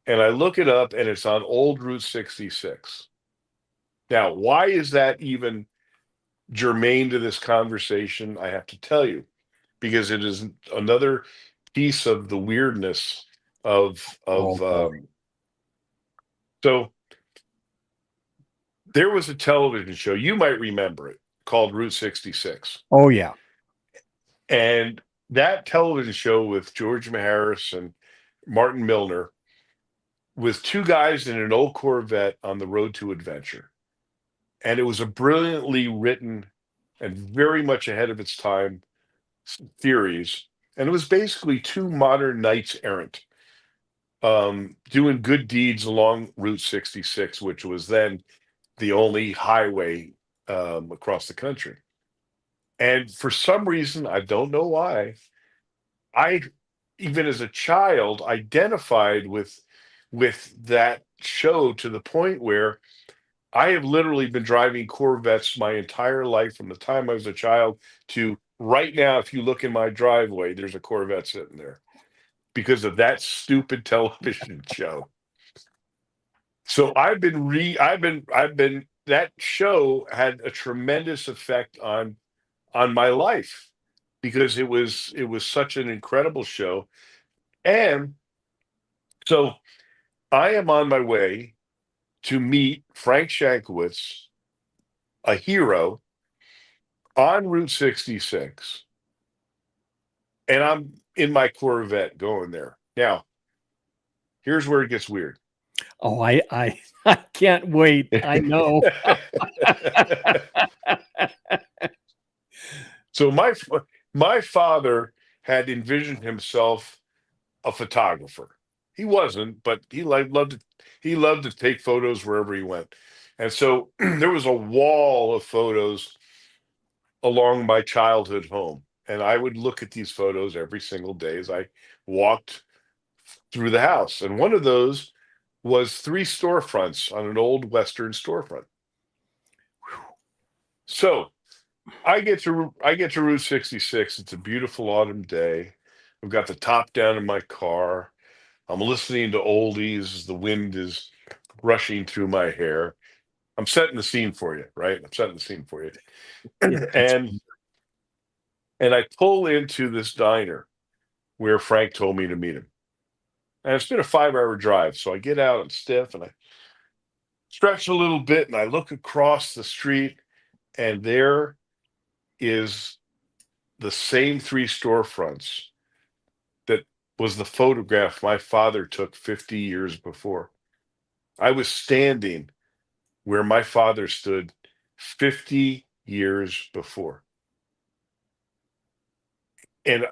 And I look it up, and it's on Old Route 66. Now, why is that even germane to this conversation? I have to tell you, because it is another piece of the weirdness of so there was a television show, you might remember it, called Route 66. Oh, yeah. And that television show with George Maharis and Martin Milner was two guys in an old Corvette on the road to adventure. And it was a brilliantly written and very much ahead of its time series. And it was basically two modern knights errant doing good deeds along Route 66, which was then the only highway across the country. And for some reason, I don't know why, I, even as a child, identified with that show to the point where I have literally been driving Corvettes my entire life from the time I was a child to right now. If you look in my driveway, there's a Corvette sitting there because of that stupid television show. So that show had a tremendous effect on my life because it was such an incredible show. And so I am on my way to meet Frank Shankowitz, a hero, on Route 66. And I'm in my Corvette going there. Now, here's where it gets weird. Oh, I can't wait. I know. So my father had envisioned himself a photographer. He wasn't, but he loved to take photos wherever he went. And so there was a wall of photos along my childhood home. And I would look at these photos every single day as I walked through the house. And one of those was 3 storefronts on an old Western storefront. So I get to Route 66. It's a beautiful autumn day. I've got the top down in my car. I'm listening to oldies as the wind is rushing through my hair. I'm setting the scene for you, right? I'm setting the scene for you. Yeah, and I pull into this diner where Frank told me to meet him. And it's been a 5-hour drive. So I get out, I'm stiff, and I stretch a little bit, and I look across the street, and there is the same 3 storefronts that was the photograph my father took 50 years before. I was standing where my father stood 50 years before. And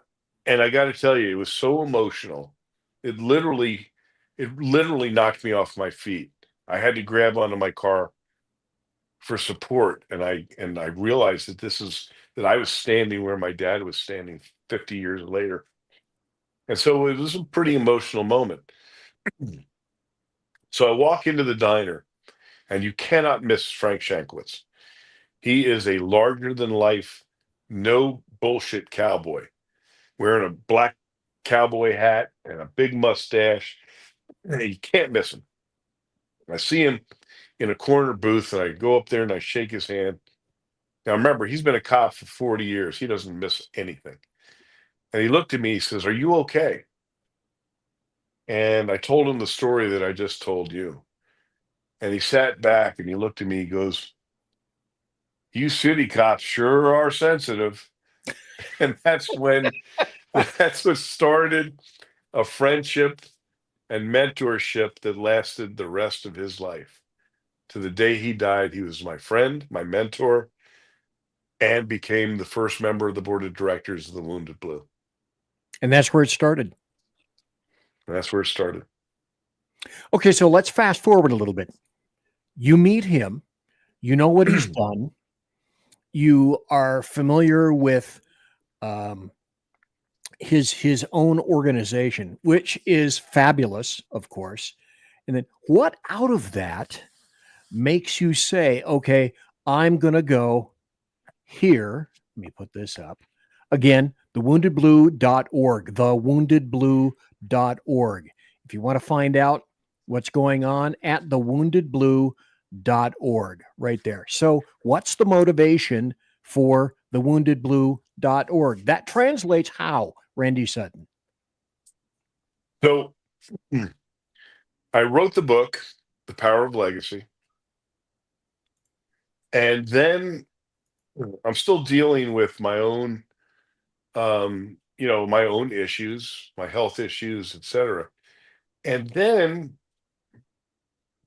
I got to tell you, it was so emotional. It literally knocked me off my feet. I had to grab onto my car for support, and I realized that I was standing where my dad was standing 50 years later. And so it was a pretty emotional moment. So I walk into the diner, and you cannot miss Frank Shankowitz. He is a larger than life, no bullshit cowboy, wearing a black cowboy hat and a big mustache. And you can't miss him. I see him in a corner booth, and I go up there and I shake his hand. Now remember, he's been a cop for 40 years. He doesn't miss anything. And he looked at me, he says, "Are you okay?" And I told him the story that I just told you. And he sat back and he looked at me, he goes, "You city cops sure are sensitive." And that's what started a friendship and mentorship that lasted the rest of his life. To the day he died, he was my friend, my mentor, and became the first member of the board of directors of the Wounded Blue. And that's where it started. And that's where it started. Okay, so let's fast forward a little bit. You meet him, you know what he's done, you are familiar with his own organization, which is fabulous, of course. And then what out of that makes you say, okay, I'm going to go here. Let me put this up. Again, thewoundedblue.org, thewoundedblue.org. If you want to find out what's going on, at thewoundedblue.org, right there. So what's the motivation for thewoundedblue.org? That translates how, Randy Sutton? So I wrote the book, The Power of Legacy. And then I'm still dealing with my own, my own issues, my health issues, etc. And then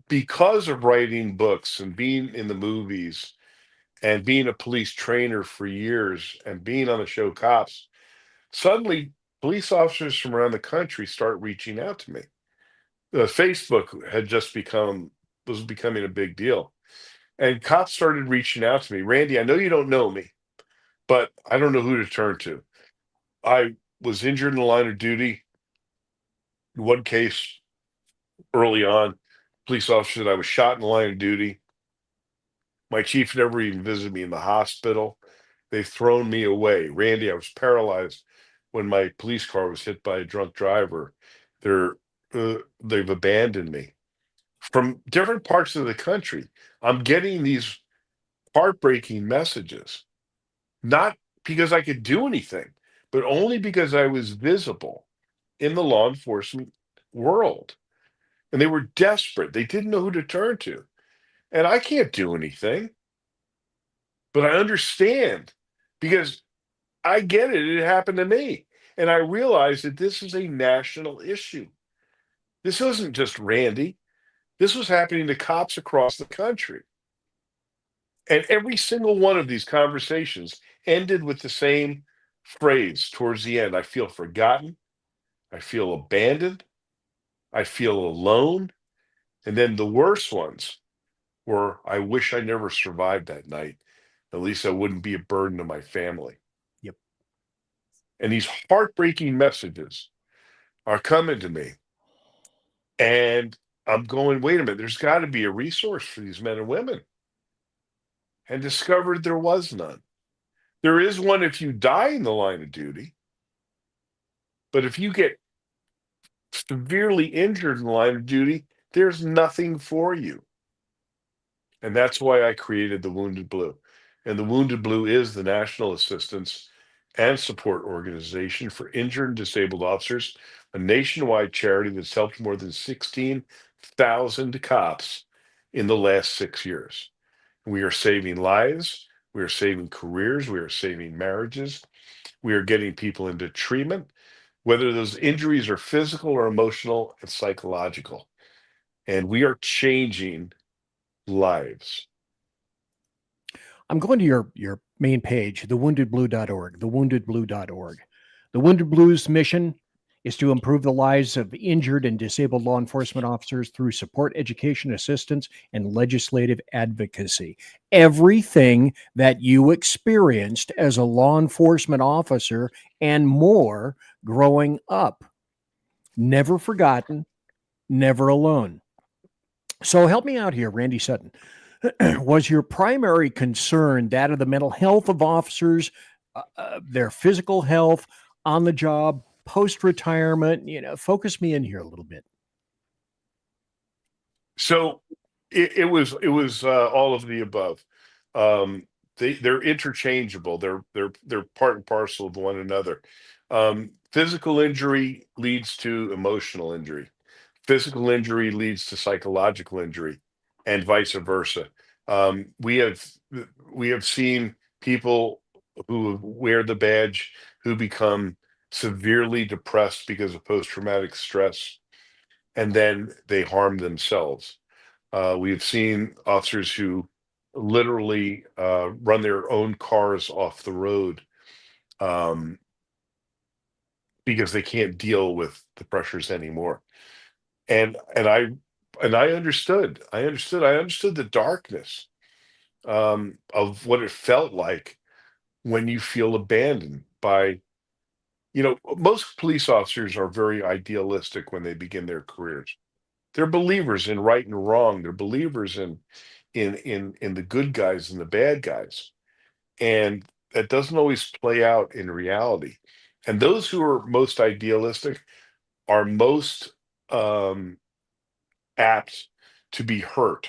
because of writing books and being in the movies and being a police trainer for years and being on the show Cops, suddenly police officers from around the country start reaching out to me. Facebook had just was becoming a big deal. And cops started reaching out to me. "Randy, I know you don't know me, but I don't know who to turn to. I was injured in the line of duty. One case early on, police officer said I was shot in the line of duty. My chief never even visited me in the hospital. They've thrown me away. Randy, I was paralyzed when my police car was hit by a drunk driver. They've abandoned me. From different parts of the country, I'm getting these heartbreaking messages, not because I could do anything, but only because I was visible in the law enforcement world. And they were desperate. They didn't know who to turn to. And I can't do anything, but I understand because I get it. It happened to me. And I realize that this is a national issue. This wasn't just Randy. This was happening to cops across the country. And every single one of these conversations ended with the same phrase towards the end. I feel forgotten. I feel abandoned. I feel alone. And then the worst ones were, I wish I never survived that night. At least I wouldn't be a burden to my family. Yep. And these heartbreaking messages are coming to me. And I'm going, wait a minute, there's got to be a resource for these men and women. And discovered there was none. There is one if you die in the line of duty. But if you get severely injured in the line of duty, there's nothing for you. And that's why I created the Wounded Blue. And the Wounded Blue is the National Assistance and Support Organization for Injured and Disabled Officers, a nationwide charity that's helped more than 16,000 cops in the last 6 years. We are saving lives. We are saving careers. We are saving marriages. We are getting people into treatment, whether those injuries are physical or emotional and psychological. And we are changing lives. I'm going to your main page, thewoundedblue.org, thewoundedblue.org. The Wounded Blue's mission is to improve the lives of injured and disabled law enforcement officers through support, education, assistance, and legislative advocacy. Everything that you experienced as a law enforcement officer and more growing up. Never forgotten, never alone. So help me out here, Randy Sutton. Was your primary concern that of the mental health of officers, their physical health, on the job, post-retirement? Focus me in here a little bit. So it was all of the above. They're interchangeable. They're part and parcel of one another. Physical injury leads to emotional injury. Physical injury leads to psychological injury, and vice versa. We have seen people who wear the badge who become severely depressed because of post-traumatic stress, and then they harm themselves. We have seen officers who literally run their own cars off the road because they can't deal with the pressures anymore. And I understood. I understood the darkness of what it felt like when you feel abandoned by, most police officers are very idealistic when they begin their careers. They're believers in right and wrong. They're believers in the good guys and the bad guys. And that doesn't always play out in reality. And those who are most idealistic are most apt to be hurt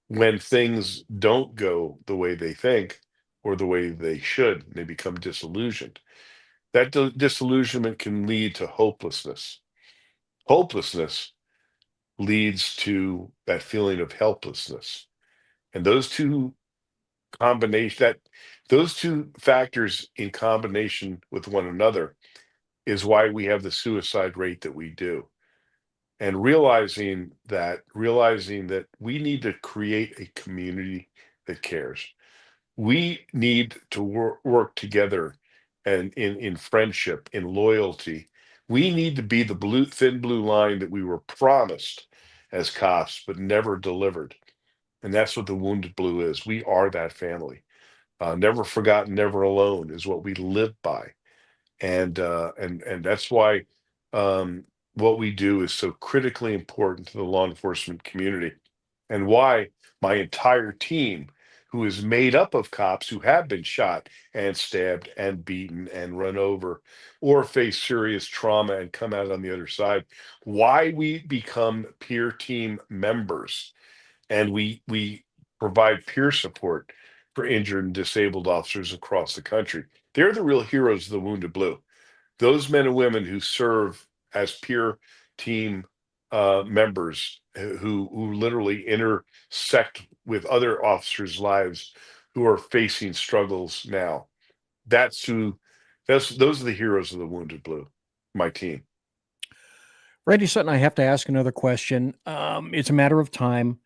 when things don't go the way they think or the way they should. They become disillusioned. That disillusionment can lead to hopelessness. Hopelessness leads to that feeling of helplessness. And those two factors in combination with one another is why we have the suicide rate that we do. And realizing that we need to create a community that cares. We need to work together and in friendship, in loyalty. We need to be the thin blue line that we were promised as cops, but never delivered. And that's what the Wounded Blue is. We are that family. Never forgotten, never alone is what we live by. And that's why what we do is so critically important to the law enforcement community, and why my entire team who is made up of cops who have been shot and stabbed and beaten and run over or face serious trauma and come out on the other side. Why we become peer team members, and we provide peer support for injured and disabled officers across the country. They're the real heroes of the Wounded Blue. Those men and women who serve as peer team members who literally intersect with other officers' lives who are facing struggles now. Those are the heroes of the Wounded Blue, my team. Randy Sutton, I have to ask another question. It's a matter of time.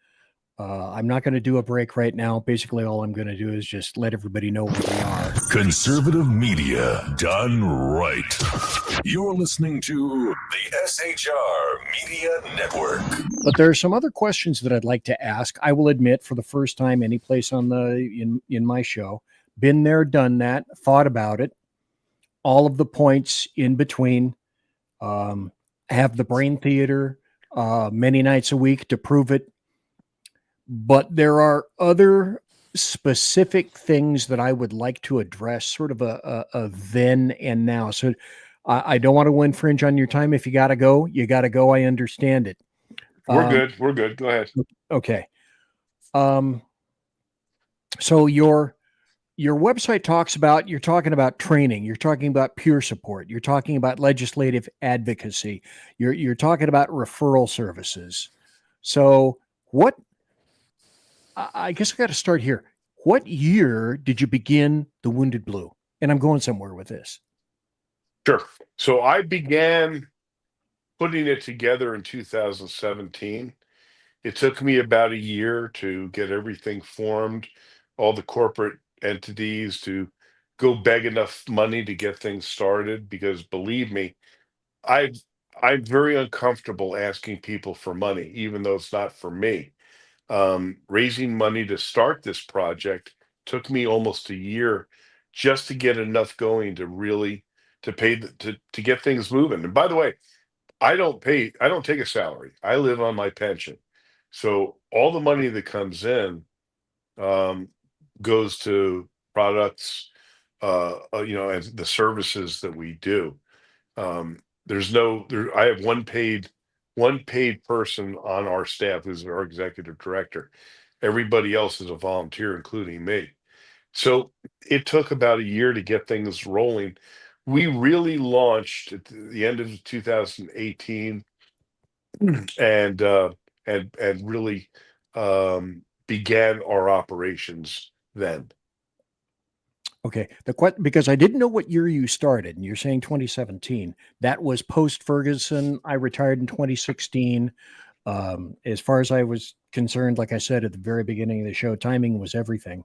I'm not going to do a break right now. Basically, all I'm going to do is just let everybody know where we are. Conservative media done right. You're listening to the SHR Media Network. But there are some other questions that I'd like to ask. I will admit, for the first time, any place on in my show, been there, done that, thought about it. All of the points in between. Have the brain theater many nights a week to prove it. But there are other specific things that I would like to address, sort of a then and now. So I don't want to infringe on your time. If you got to go, you got to go. I understand it. We're good. We're good. Go ahead. Okay. So your website talks about, you're talking about training, you're talking about peer support, you're talking about legislative advocacy, you're talking about referral services. So what, I guess I got to start here. What year did you begin the Wounded Blue? And I'm going somewhere with this. Sure. So I began putting it together in 2017. It took me about a year to get everything formed, all the corporate entities to go beg enough money to get things started, because believe me, I'm very uncomfortable asking people for money, even though it's not for me. Raising money to start this project took me almost a year just to get enough going to really to pay to get things moving. And by the way, I don't take a salary. I live on my pension. So all the money that comes in goes to products, and the services that we do. I have one paid person on our staff who's our executive director. Everybody else is a volunteer, including me. So it took about a year to get things rolling. We really launched at the end of 2018 and really began our operations then. Okay. Because I didn't know what year you started, and you're saying 2017. That was post Ferguson. I retired in 2016. As far as I was concerned, like I said at the very beginning of the show, timing was everything.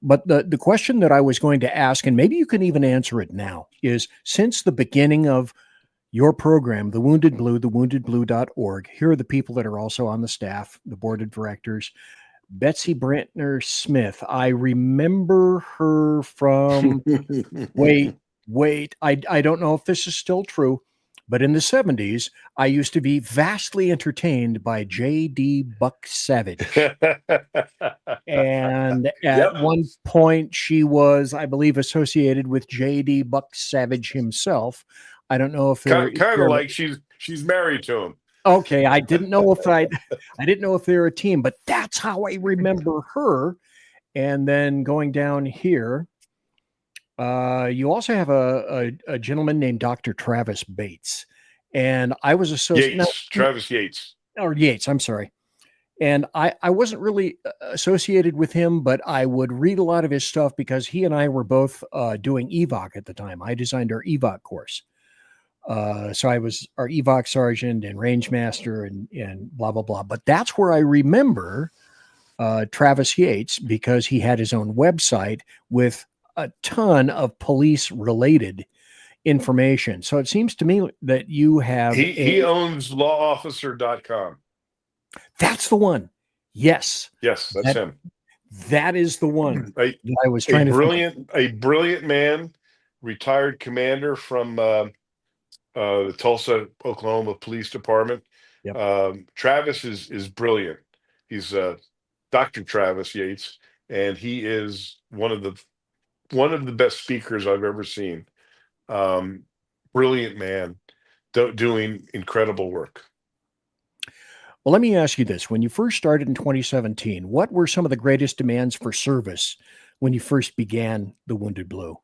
But the question that I was going to ask, and maybe you can even answer it now, is since the beginning of your program, The Wounded Blue, thewoundedblue.org, here are the people that are also on the staff, the board of directors. Betsy Brantner Smith. I remember her from, wait, I don't know if this is still true, but in the 70s, I used to be vastly entertained by J.D. Buck Savage. And at one point, she was, I believe, associated with J.D. Buck Savage himself. I don't know if they're kind of like she's married to him. Okay, I didn't know if they're a team, but that's how I remember her. And then going down here, you also have a gentleman named Dr. Travis Bates, and I was associated. Travis Yates. Or Yates, I'm sorry. And I wasn't really associated with him, but I would read a lot of his stuff because he and I were both doing EVOC at the time. I designed our EVOC course. So I was our EVOC sergeant and range master and blah, blah, blah. But that's where I remember Travis Yates, because he had his own website with a ton of police related information. So it seems to me that you have... He owns lawofficer.com. That's the one. Yes. Yes, that's him. That is the one. I was trying a brilliant man, retired commander from the Tulsa, Oklahoma Police Department. Yep. Travis is brilliant. He's Dr. Travis Yates, and he is one of the best speakers I've ever seen. Brilliant man, doing incredible work. Well, let me ask you this. When you first started in 2017, what were some of the greatest demands for service when you first began the Wounded Blue?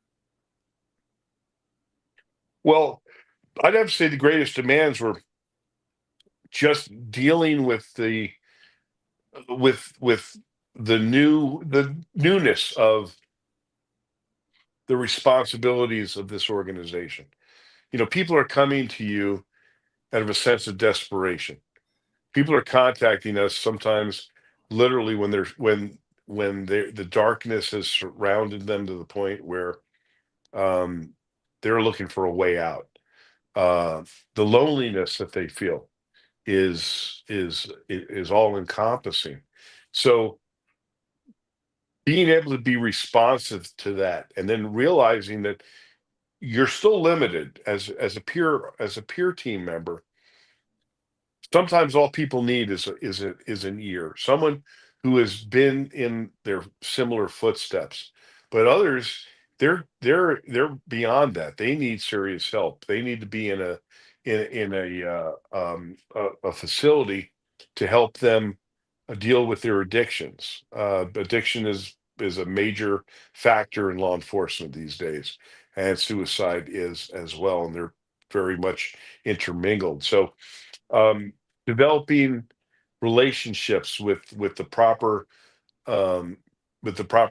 Well, I'd have to say the greatest demands were just dealing with the newness of the responsibilities of this organization. People are coming to you out of a sense of desperation. People are contacting us sometimes literally when the darkness has surrounded them to the point where they're looking for a way out. The loneliness that they feel is all encompassing. So being able to be responsive to that, and then realizing that you're still limited as a peer team member. Sometimes all people need is an ear, someone who has been in their similar footsteps. But others, they're beyond that. They need serious help. They need to be in a facility to help them deal with their addictions. Addiction is a major factor in law enforcement these days, and suicide is as well, and they're very much intermingled. So developing relationships with the proper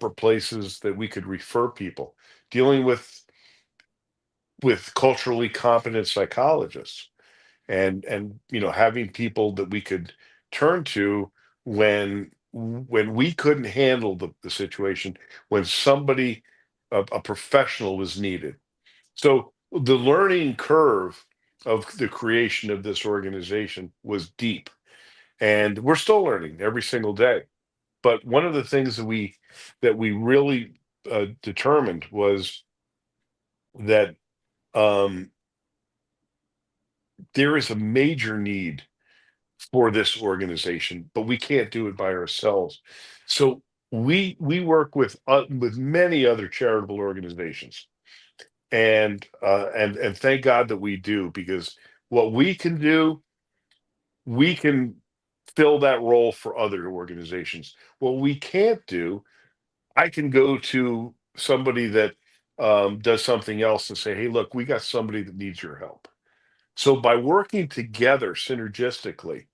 places that we could refer people, dealing with culturally competent psychologists, and having people that we could turn to when we couldn't handle the situation, when somebody, a professional, was needed. So the learning curve of the creation of this organization was deep, and we're still learning every single day. But one of the things that we really determined was that there is a major need for this organization, but we can't do it by ourselves. So we work with many other charitable organizations, and thank God that we do, because what we can do, we can fill that role for other organizations. What we can't do, I can go to somebody that does something else and say, hey, look, we got somebody that needs your help. So by working together synergistically,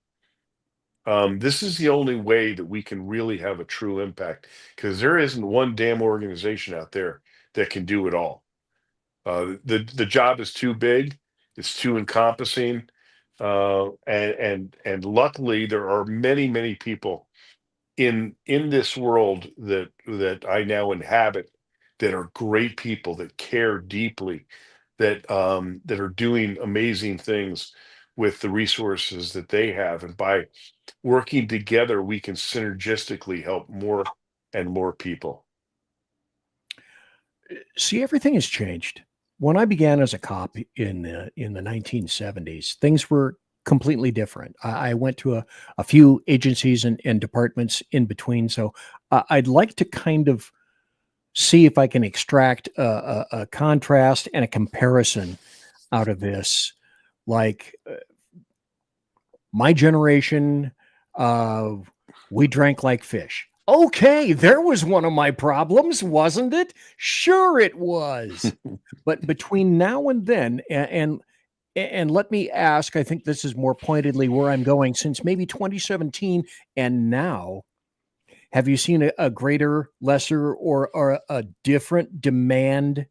this is the only way that we can really have a true impact, because there isn't one damn organization out there that can do it all. The job is too big, it's too encompassing, and luckily there are many people in this world that I now inhabit that are great people, that care deeply, that are doing amazing things with the resources that they have, and by working together, we can synergistically help more and more people. See, everything has changed. When I began as a cop in the 1970s, things were completely different. I went to a few agencies and departments in between. So I'd like to kind of see if I can extract a contrast and a comparison out of this. Like my generation, we drank like fish. Okay, there was one of my problems, wasn't it? Sure it was. But between now and then, and let me ask, I think this is more pointedly where I'm going, since maybe 2017 and now, have you seen a greater, lesser, or a different demand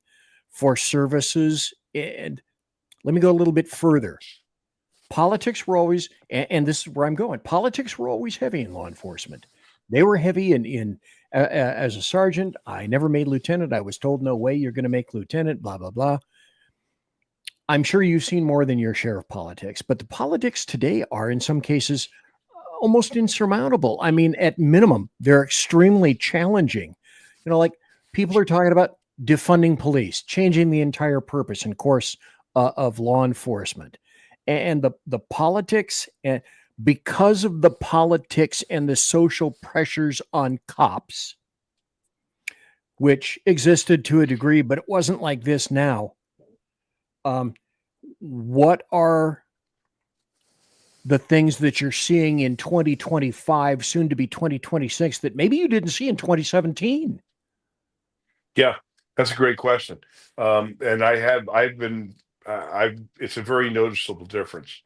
for services? And let me go a little bit further. Politics were always, and this is where I'm going, politics were always heavy in law enforcement. They were heavy as a sergeant. I never made lieutenant. I was told, no way, you're going to make lieutenant, blah, blah, blah. I'm sure you've seen more than your share of politics, but the politics today are in some cases almost insurmountable. I mean, at minimum, they're extremely challenging. Like people are talking about defunding police, changing the entire purpose and course of law enforcement. And the politics, because of the politics and the social pressures on cops, which existed to a degree, but it wasn't like this now. What are the things that you're seeing in 2025, soon to be 2026, that maybe you didn't see in 2017? Yeah, that's a great question. And it's a very noticeable difference.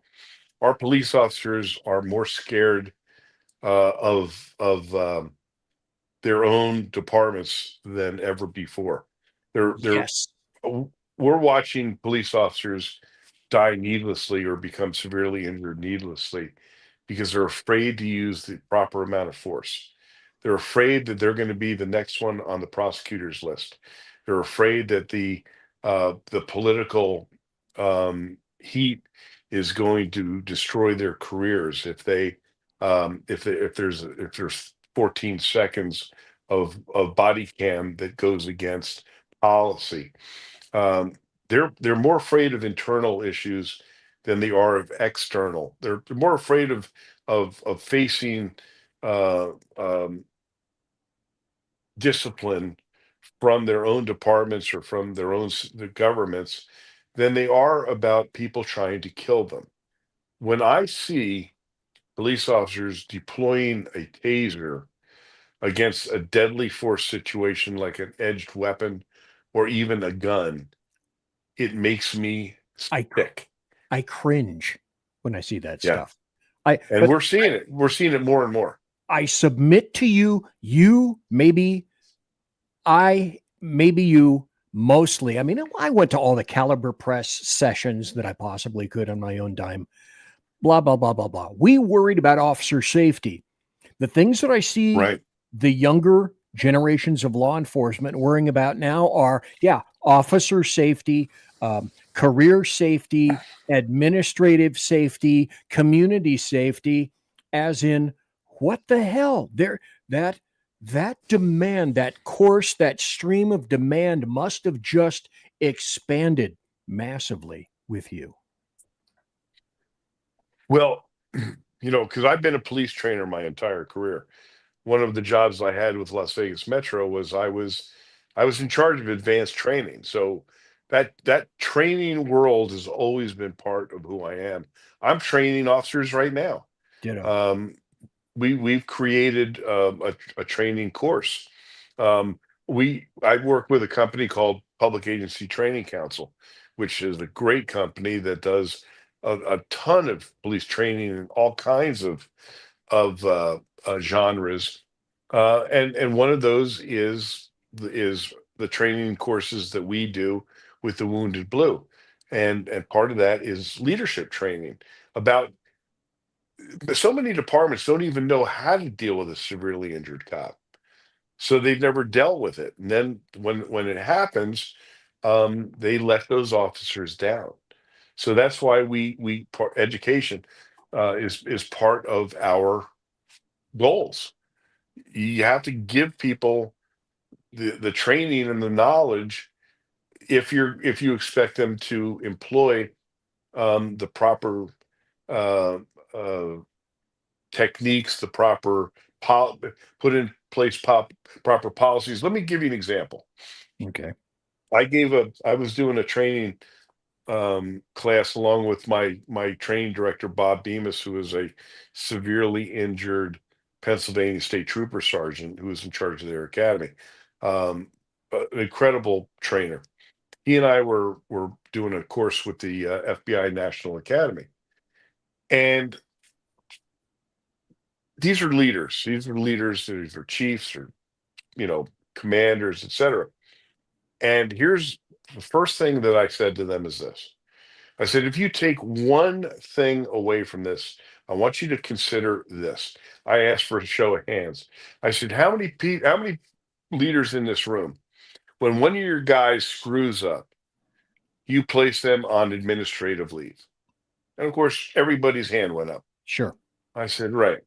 Our police officers are more scared of their own departments than ever before. They're Yes. We're watching police officers die needlessly or become severely injured needlessly because they're afraid to use the proper amount of force. They're afraid that they're going to be the next one on the prosecutor's list. They're afraid that the political heat is going to destroy their careers if there's 14 seconds of body cam that goes against policy. They're more afraid of internal issues than they are of external. They're more afraid of facing uh, um, discipline from their own departments or from the governments than they are about people trying to kill them. When I see police officers deploying a taser against a deadly force situation like an edged weapon or even a gun, it makes me sick. I cringe when I see that Yeah. stuff. And we're seeing it. We're seeing it more and more. I submit to you, maybe you mostly. I mean, I went to all the Caliber Press sessions that I possibly could on my own dime. Blah, blah, blah, blah, blah. We worried about officer safety. The things that I see the younger generations of law enforcement worrying about now are, officer safety, career safety, administrative safety, community safety, as in, what the hell? That demand, that course, that stream of demand must have just expanded massively with you. Well, because I've been a police trainer my entire career. One of the jobs I had with Las Vegas Metro was I was in charge of advanced training. So that training world has always been part of who I am. I'm training officers right now. Ditto. We've created a training course. I work with a company called Public Agency Training Council, which is a great company that does a ton of police training in all kinds of genres, and one of those is the training courses that we do with the Wounded Blue, and part of that is leadership training. About so many departments don't even know how to deal with a severely injured cop, so they've never dealt with it. And then when it happens, they let those officers down. So that's why education is part of our goals. You have to give people the training and the knowledge if you expect them to employ the proper uh, uh, techniques, the proper put in place proper policies. Let me give you an example. Okay. I was doing a training class along with my training director, Bob Bemis, who is a severely injured Pennsylvania State Trooper Sergeant who was in charge of their academy. An incredible trainer. He and I were doing a course with the FBI National Academy. And these are leaders. These are chiefs or, commanders, etc. And here's the first thing that I said to them is this. I said, if you take one thing away from this, I want you to consider this. I asked for a show of hands. I said, how many leaders in this room, when one of your guys screws up, you place them on administrative leave? And of course, everybody's hand went up. Sure. I said, right.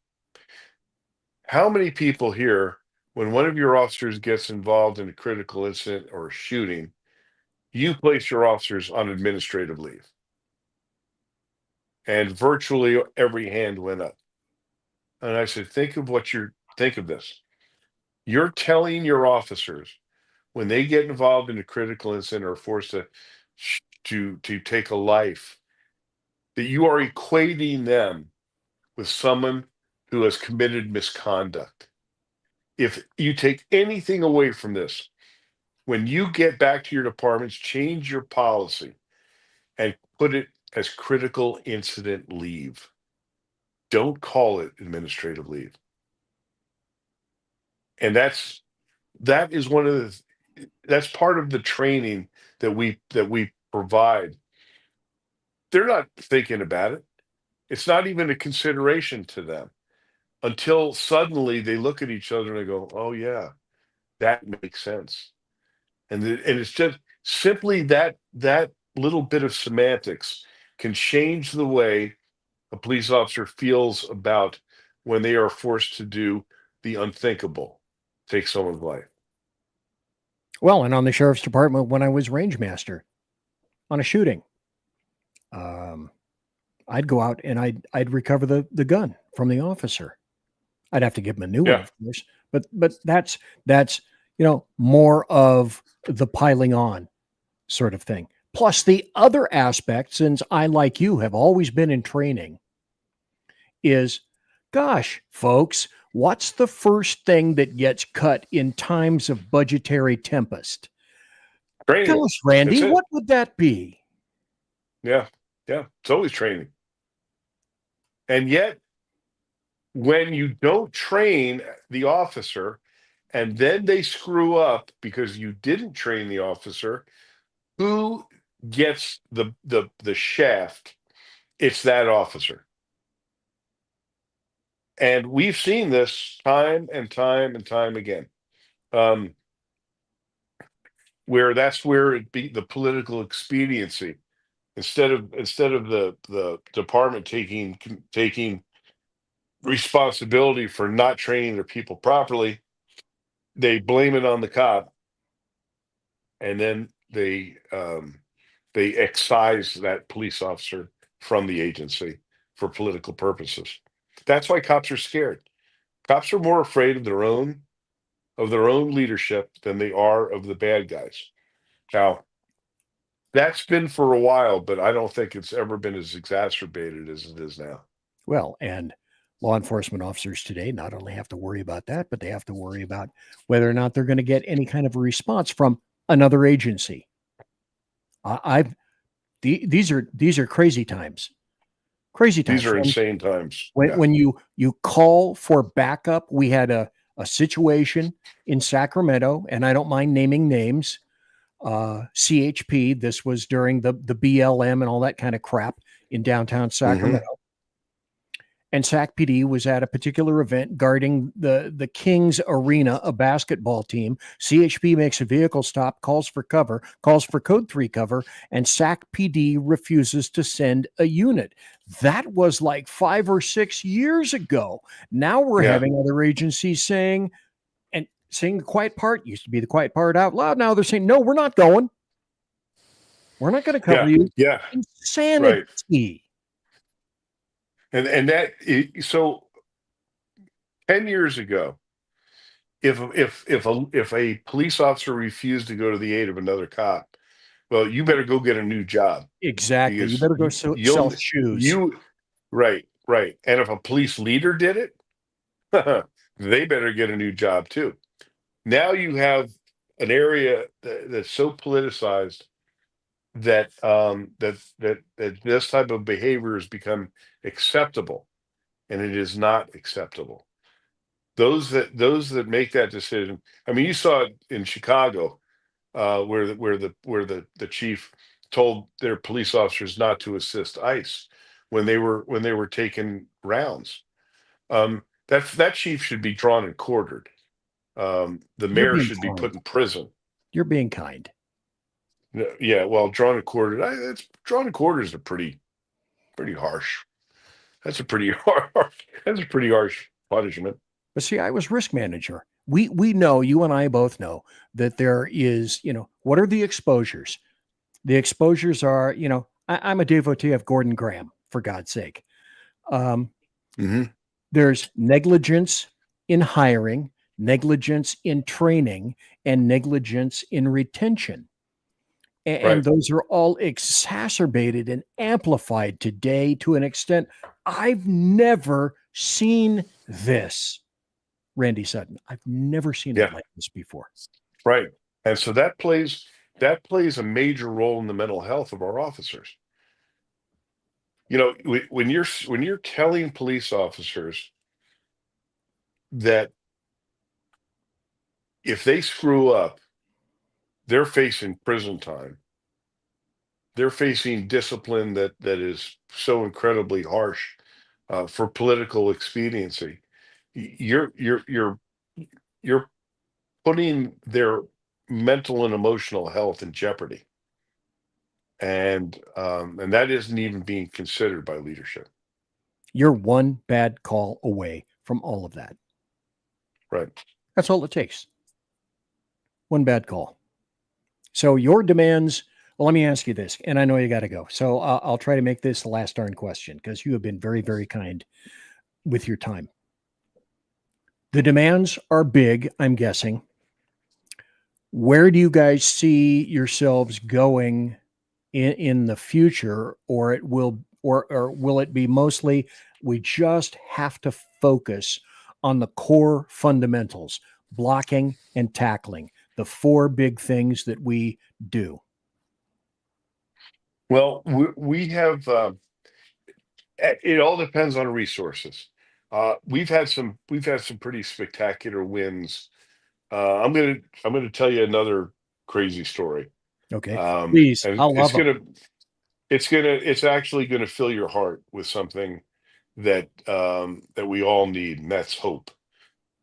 How many people here, when one of your officers gets involved in a critical incident or a shooting, you place your officers on administrative leave? And virtually every hand went up. And I said, think of this. You're telling your officers when they get involved in a critical incident or forced to take a life, that you are equating them with someone who has committed misconduct. If you take anything away from this, when you get back to your departments, change your policy and put it as critical incident leave. Don't call it administrative leave. And that is one of that's part of the training that we provide. They're not thinking about it. It's not even a consideration to them until suddenly they look at each other and they go, "Oh yeah, that makes sense." And it's just simply that little bit of semantics can change the way a police officer feels about when they are forced to do the unthinkable, take someone's life. Well, and on the sheriff's department, when I was range master on a shooting, I'd go out and I'd recover the gun from the officer. I'd have to give him a new one, of course, but that's more of the piling on sort of thing. Plus the other aspect, since I, like you, have always been in training, is, gosh, folks, what's the first thing that gets cut in times of budgetary tempest? Training. Gosh, Randy, what would that be? Yeah. It's always training. And yet, when you don't train the officer and then they screw up because you didn't train the officer, who gets the shaft? It's that officer. And we've seen this time and time and time again. Where that's where it be the political expediency. Instead of the department taking responsibility for not training their people properly, they blame it on the cop, and then they excise that police officer from the agency for political purposes. That's why cops are scared. Cops are more afraid of their own leadership than they are of the bad guys. Now, that's been for a while, but I don't think it's ever been as exacerbated as it is now. Well, and law enforcement officers today not only have to worry about that, but they have to worry about whether or not they're going to get any kind of a response from another agency. These are crazy times. Crazy times. These are insane times. When you call for backup, we had a situation in Sacramento, and I don't mind naming names. CHP. This was during the BLM and all that kind of crap in downtown Sacramento. And Sac PD was at a particular event guarding the Kings Arena, a basketball team. CHP makes a vehicle stop, calls for cover, calls for code 3 cover, and Sac PD refuses to send a unit. That was like 5 or 6 years ago. Now we're having other agencies saying the quiet part. Used to be the quiet part out loud. Now they're saying, no, we're not going. We're not going to cover you. Yeah. Insanity. Right. And that, so 10 years ago, if a police officer refused to go to the aid of another cop, well, you better go get a new job. Exactly. You better go sell shoes. Right. And if a police leader did it, they better get a new job too. Now you have an area that's so politicized that this type of behavior has become acceptable, and it is not acceptable. Those that make that decision. I mean, you saw it in Chicago, where the chief told their police officers not to assist ICE when they were taking rounds. That chief should be drawn and quartered. The mayor should be put in prison. You're being kind. Yeah, well, drawn and quartered. Drawn and quartered is a pretty harsh. That's a pretty harsh punishment. But see, I was risk manager. We know, you and I both know, that there is, what are the exposures? The exposures are, I'm a devotee of Gordon Graham, for God's sake. There's negligence in hiring, negligence in training, and negligence in retention. And Right. those are all exacerbated and amplified today to an extent I've never seen this. Randy Sutton, I've never seen Yeah. it like this before. Right. And so that plays a major role in the mental health of our officers. You know, when you're telling police officers that if they screw up, they're facing prison time. They're facing discipline that is so incredibly harsh for political expediency. You're putting their mental and emotional health in jeopardy, and that isn't even being considered by leadership. You're one bad call away from all of that. Right. That's all it takes. One bad call. So your demands, well, let me ask you this, and I know you got to go. So I'll try to make this the last darn question because you have been very, very kind with your time. The demands are big, I'm guessing. Where do you guys see yourselves going in the future, or will it be mostly we just have to focus on the core fundamentals, blocking and tackling, the four big things that we do? Well, we have. It all depends on resources. We've had some pretty spectacular wins. I'm gonna tell you another crazy story. Okay, And please, I'll love them. it's actually gonna fill your heart with something that we all need, and that's hope.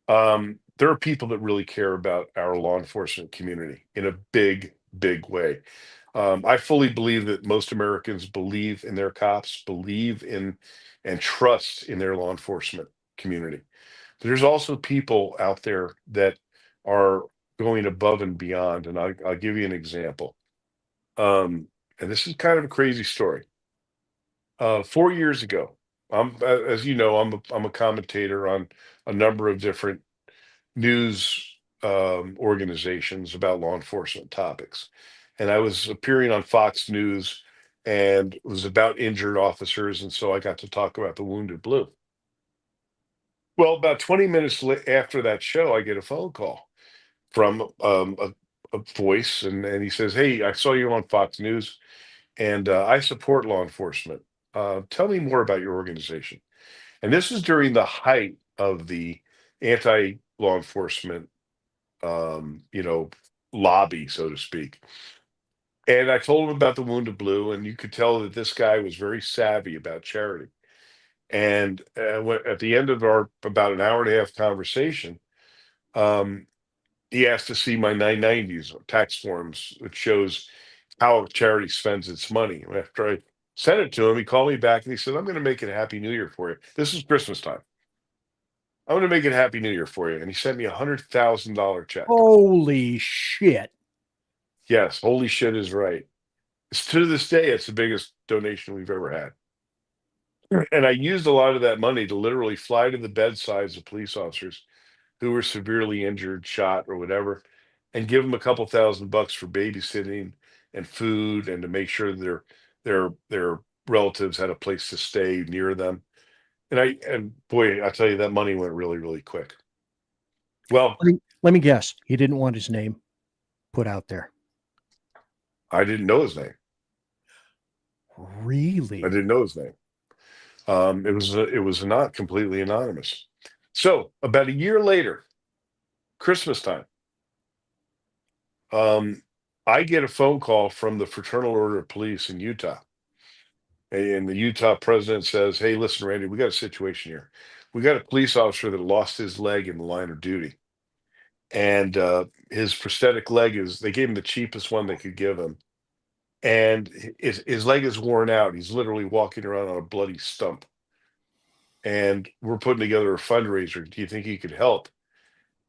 There are people that really care about our law enforcement community in a big, big way. I fully believe that most Americans believe in their cops, believe in and trust in their law enforcement community. There's also people out there that are going above and beyond, and I'll give you an example. And this is kind of a crazy story. 4 years ago, as you know, I'm a commentator on a number of different news organizations about law enforcement topics. And I was appearing on Fox News and it was about injured officers. And so I got to talk about the Wounded Blue. Well, about 20 minutes after that show, I get a phone call from a voice, and he says, "Hey, I saw you on Fox News, and I support law enforcement. Tell me more about your organization." And this is during the height of the anti-law enforcement you know, lobby, so to speak. And I told him about the Wounded Blue, and you could tell that this guy was very savvy about charity. And at the end of our about an hour and a half conversation, um, he asked to see my 990s tax forms, which shows how a charity spends its money. After I sent it to him, he called me back and he said, "I'm going to make it a Happy New Year for you. This is Christmas time. I'm going to make it a Happy New Year for you." And he sent me $100,000 check. Holy shit. Yes, holy shit is right. To this day, it's the biggest donation we've ever had. And I used a lot of that money to literally fly to the bedsides of police officers who were severely injured, shot, or whatever, and give them a couple $1,000 for babysitting and food, and to make sure their relatives had a place to stay near them. And boy, I tell you, that money went really, really quick. Well, let me guess. He didn't want his name put out there. I didn't know his name. Really? I didn't know his name. It was not completely anonymous. So about a year later, Christmas time, I get a phone call from the Fraternal Order of Police in Utah. And the Utah president says, "Hey, listen, Randy, we got a situation here. We got a police officer that lost his leg in the line of duty. And his prosthetic leg they gave him the cheapest one they could give him. And his leg is worn out. He's literally walking around on a bloody stump. And we're putting together a fundraiser. Do you think he could help?"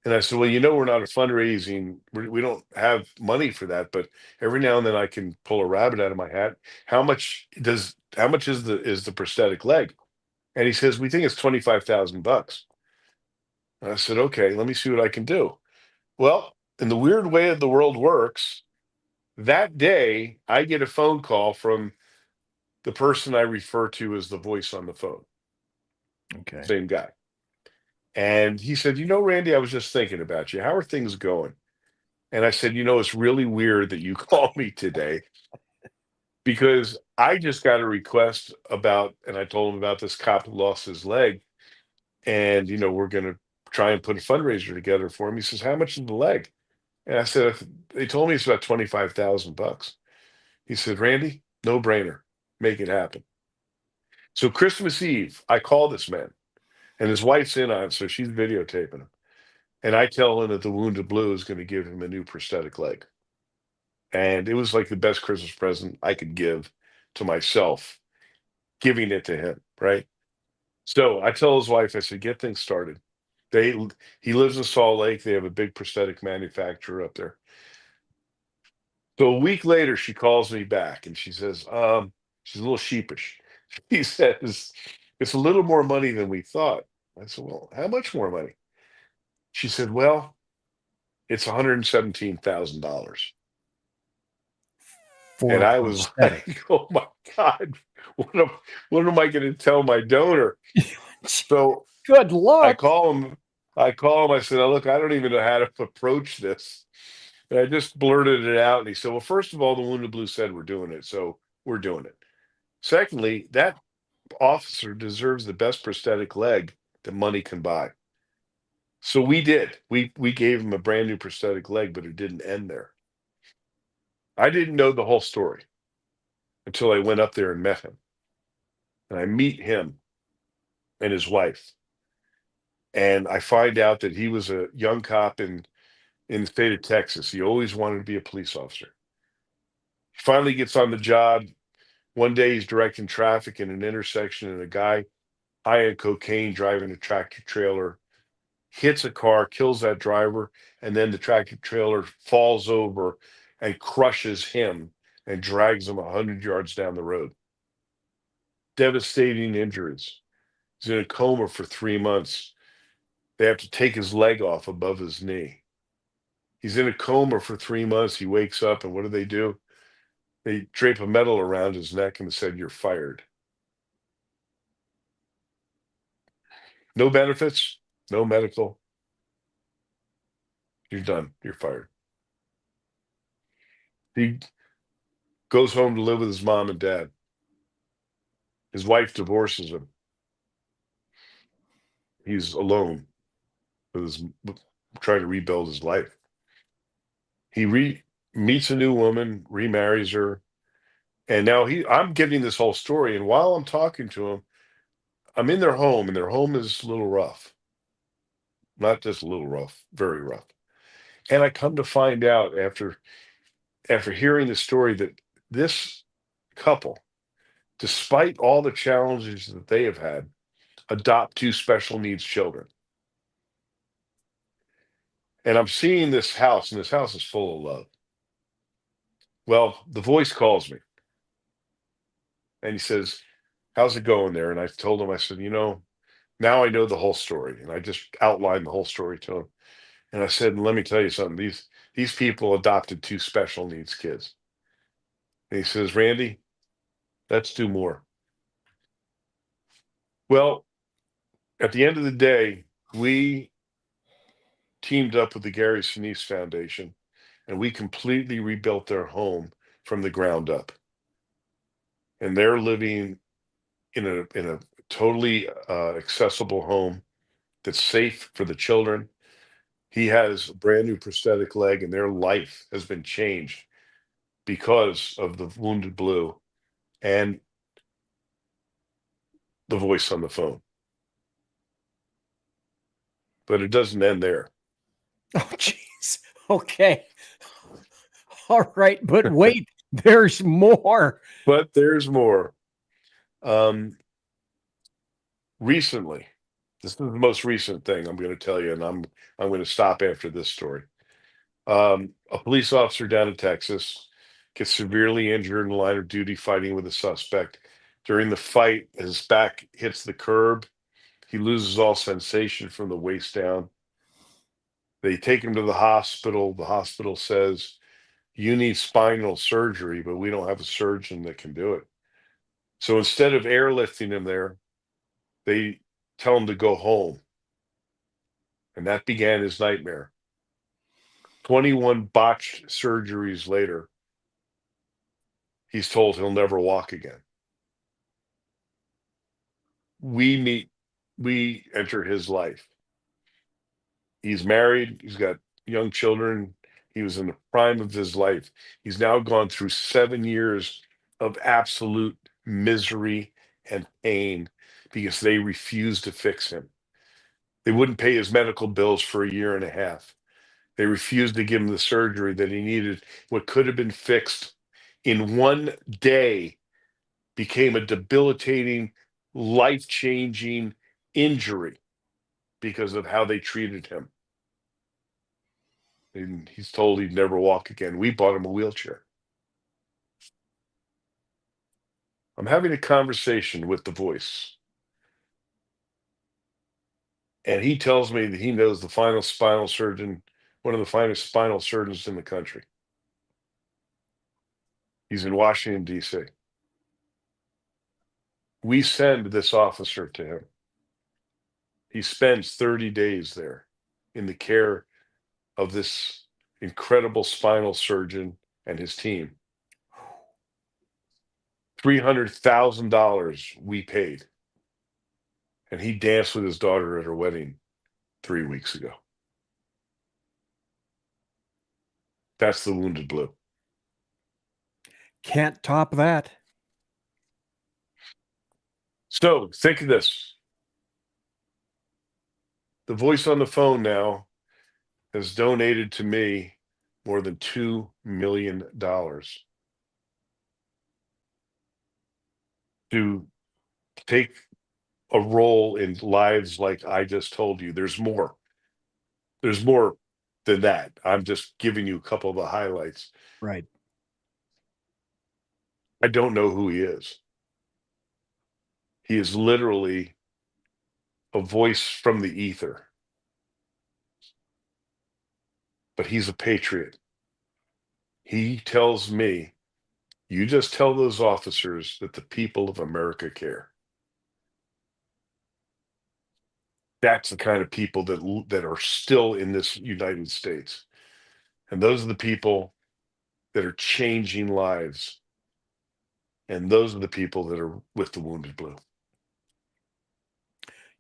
And I said, "Well, we're not a fundraising. We don't have money for that, but every now and then I can pull a rabbit out of my hat. How much is the prosthetic leg?" And he says, "We think it's $25,000. And I said, "Okay, let me see what I can do." Well, in the weird way that the world works, that day I get a phone call from the person I refer to as the voice on the phone. Okay. Same guy. And he said, Randy, I was just thinking about you. How are things going? And I said, it's really weird that you called me today because I just got a request about, and I told him about this cop who lost his leg. And, we're going to try and put a fundraiser together for him. He says, how much is the leg? And I said, they told me it's about $25,000. He said, Randy, no brainer. Make it happen. So Christmas Eve, I call this man and his wife's in on it. So she's videotaping him. And I tell him that the Wounded Blue is going to give him a new prosthetic leg. And it was like the best Christmas present I could give to myself, giving it to him, right? So I tell his wife, I said, get things started. He lives in Salt Lake. They have a big prosthetic manufacturer up there. So a week later, she calls me back and she says, she's a little sheepish. She says, it's a little more money than we thought. I said, well, how much more money? She said, well, it's $117,000. And I was like, oh my God, what am I going to tell my donor? So good luck. I call him. I said, oh, look, I don't even know how to approach this. And I just blurted it out. And he said, well, first of all, the Wounded Blue said we're doing it. So we're doing it. Secondly, that officer deserves the best prosthetic leg that money can buy. So we did. We gave him a brand new prosthetic leg, but it didn't end there. I didn't know the whole story until I went up there and met him. And I meet him and his wife. And I find out that he was a young cop in the state of Texas. He always wanted to be a police officer. He finally gets on the job. One day he's directing traffic in an intersection, and a guy high on cocaine driving a tractor trailer hits a car, kills that driver, and then the tractor trailer falls over and crushes him and drags him 100 yards down the road. Devastating injuries. He's in a coma for 3 months. They have to take his leg off above his knee. He's in a coma for 3 months. He wakes up, and what do? They drape a medal around his neck and said, you're fired. No benefits, no medical. You're done. You're fired. He goes home to live with his mom and dad. His wife divorces him. He's alone trying to rebuild his life. He meets a new woman, remarries her, and now I'm getting this whole story. And while I'm talking to him, I'm in their home, and their home is a little rough. Not just a little rough, very rough. And I come to find out after hearing the story that this couple, despite all the challenges that they have had, adopt 2 special needs children. And I'm seeing this house, and this house is full of love. Well, the voice calls me, and he says, how's it going there? And I told him, I said, now I know the whole story. And I just outlined the whole story to him. And I said, let me tell you something. These people adopted 2 special needs kids. And he says, Randy, let's do more. Well, at the end of the day, we teamed up with the Gary Sinise Foundation, and we completely rebuilt their home from the ground up. And they're living in a totally accessible home that's safe for the children. He has a brand new prosthetic leg, and their life has been changed because of the Wounded Blue and the voice on the phone. But it doesn't end there. Oh, jeez. Okay. All right. But wait, there's more. But there's more. Recently, this is the most recent thing I'm going to tell you, and I'm going to stop after this story. A police officer down in Texas gets severely injured in the line of duty fighting with a suspect. During the fight, his back hits the curb. He loses all sensation from the waist down. They take him to the hospital. The hospital says, you need spinal surgery, but we don't have a surgeon that can do it. So instead of airlifting him there, they tell him to go home. And that began his nightmare. 21 botched surgeries later, he's told he'll never walk again. We enter his life. He's married. He's got young children. He was in the prime of his life. He's now gone through 7 years of absolute misery and pain because they refused to fix him. They wouldn't pay his medical bills for a year and a half. They refused to give him the surgery that he needed. What could have been fixed in one day became a debilitating, life-changing injury because of how they treated him. And he's told he'd never walk again. We bought him a wheelchair. I'm having a conversation with the voice. And he tells me that he knows the final spinal surgeon, one of the finest spinal surgeons in the country. He's in Washington, D.C. We send this officer to him. He spends 30 days there in the care of this incredible spinal surgeon and his team. $300,000 we paid. And he danced with his daughter at her wedding 3 weeks ago. That's the Wounded Blue. Can't top that. So think of this. The voice on the phone now has donated to me more than $2 million to take a role in lives like I just told you. There's more. There's more than that. I'm just giving you a couple of the highlights. Right. I don't know who he is. He is literally a voice from the ether. But he's a patriot. He tells me, you just tell those officers that the people of America care. That's the kind of people that are still in this United States. And those are the people that are changing lives. And those are the people that are with the Wounded Blue.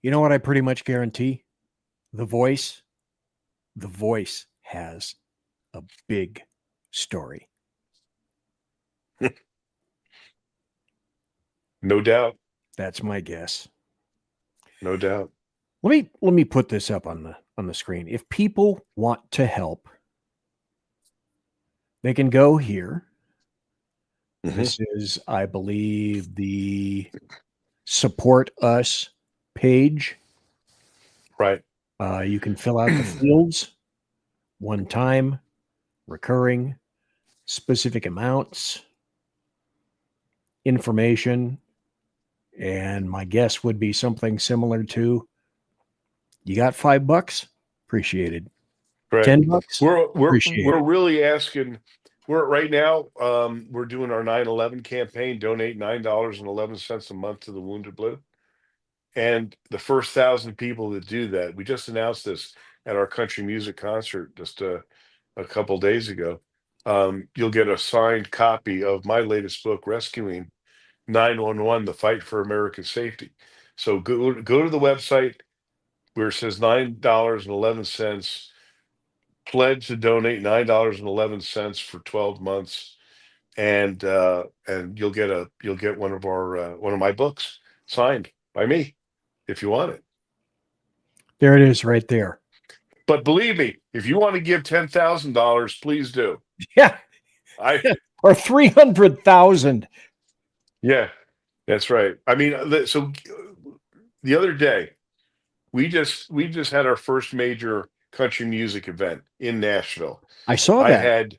You know what I pretty much guarantee? The voice has a big story. No doubt. That's my guess. No doubt. Let me put this up on the screen. If people want to help, they can go here. Mm-hmm. This is, I believe, the Support Us page. Right. You can fill out the fields, one time, recurring, specific amounts, information, and my guess would be something similar to, you got $5? Appreciated. Right. $10? We're really asking. We're right now. We're doing our 9/11 campaign. Donate $9.11 a month to the Wounded Blue, and the first 1,000 people that do that, we just announced this at our country music concert just a couple days ago. You'll get a signed copy of my latest book, Rescuing 911: The Fight for America's Safety. So go to the website where it says $9.11. Pledge to donate $9.11 for 12 months, and you'll get one of my books signed by me if you want it. There it is, right there. But believe me, if you want to give $10,000, please do. Yeah, or 300,000. Yeah, that's right. I mean, so the other day, we just had our first major country music event in Nashville. I saw that.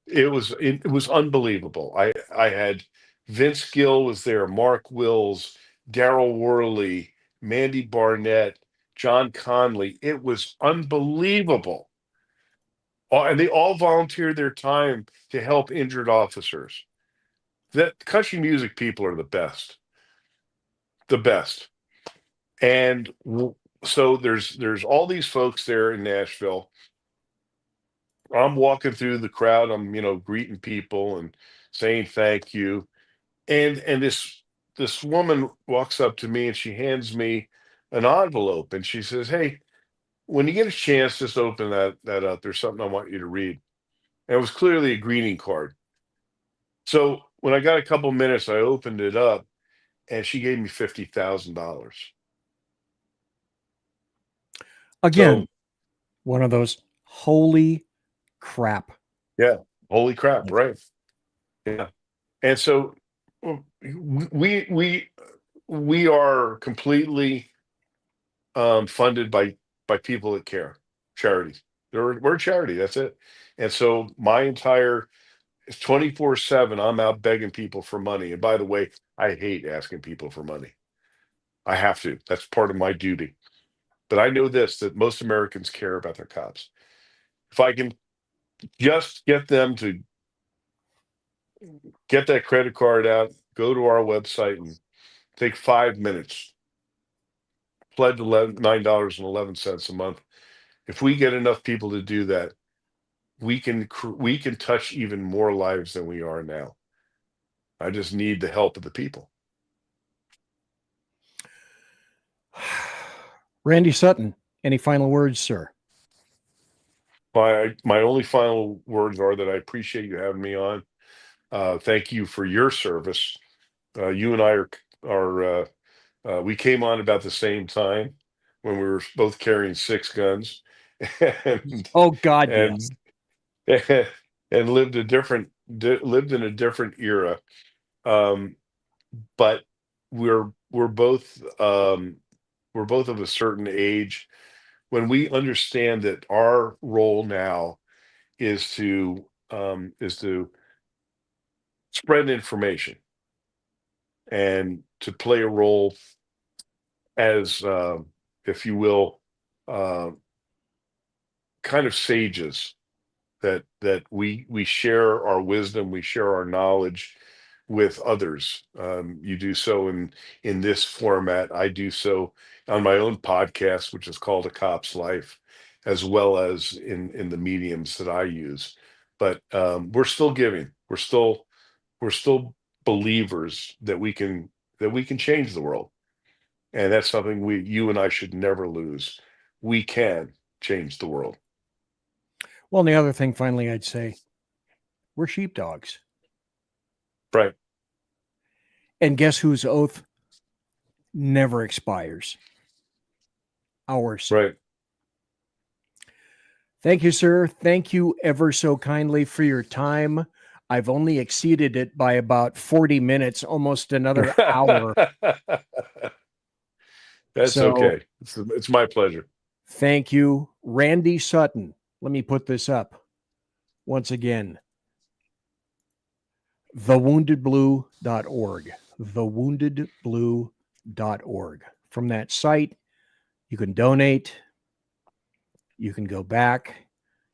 It was unbelievable. I had Vince Gill was there, Mark Wills, Daryl Worley, Mandy Barnett, John Conley. It was unbelievable. And they all volunteer their time to help injured officers. That country music people are the best. The best. And so there's all these folks there in Nashville. I'm walking through the crowd. I'm, greeting people and saying thank you. And this woman walks up to me and she hands me an envelope and she says, "Hey, when you get a chance, just open that up. There's something I want you to read." And it was clearly a greeting card. So when I got a couple minutes, I opened it up and she gave me $50,000. Again, So, one of those holy crap. yeah, holy crap, right? Yeah. And so we are completely funded by people that care, charities. We're a charity, that's it. And so my entire 24/7, I'm out begging people for money. And by the way, I hate asking people for money. I have to. That's part of my duty. But I know this, that most Americans care about their cops. If I can just get them to get that credit card out, go to our website and take 5 minutes, pledge $9.11 a month. If we get enough people to do that, we can touch even more lives than we are now. I just need the help of the people. Randy Sutton, any final words, sir? My only final words are that I appreciate you having me on. Thank you for your service. You and I we came on about the same time when we were both carrying 6 guns. And, oh God, yes. And lived in a different era. But we're both of a certain age when we understand that our role now is to spread information and to play a role as, if you will, kind of sages that we share our wisdom, we share our knowledge with others. You do so in this format. I do so on my own podcast, which is called A Cop's Life, as well as in the mediums that I use. But we're still giving. We're still believers that we can change the world, and that's something you and I should never lose. We can change the world. Well, and the other thing, finally, I'd say, we're sheepdogs. Right. And guess whose oath never expires? Ours. Right. Thank you, sir. Thank you ever so kindly for your time. I've only exceeded it by about 40 minutes, almost another hour. That's okay. It's my pleasure. Thank you, Randy Sutton. Let me put this up once again. thewoundedblue.org. thewoundedblue.org. From that site, you can donate, you can go back,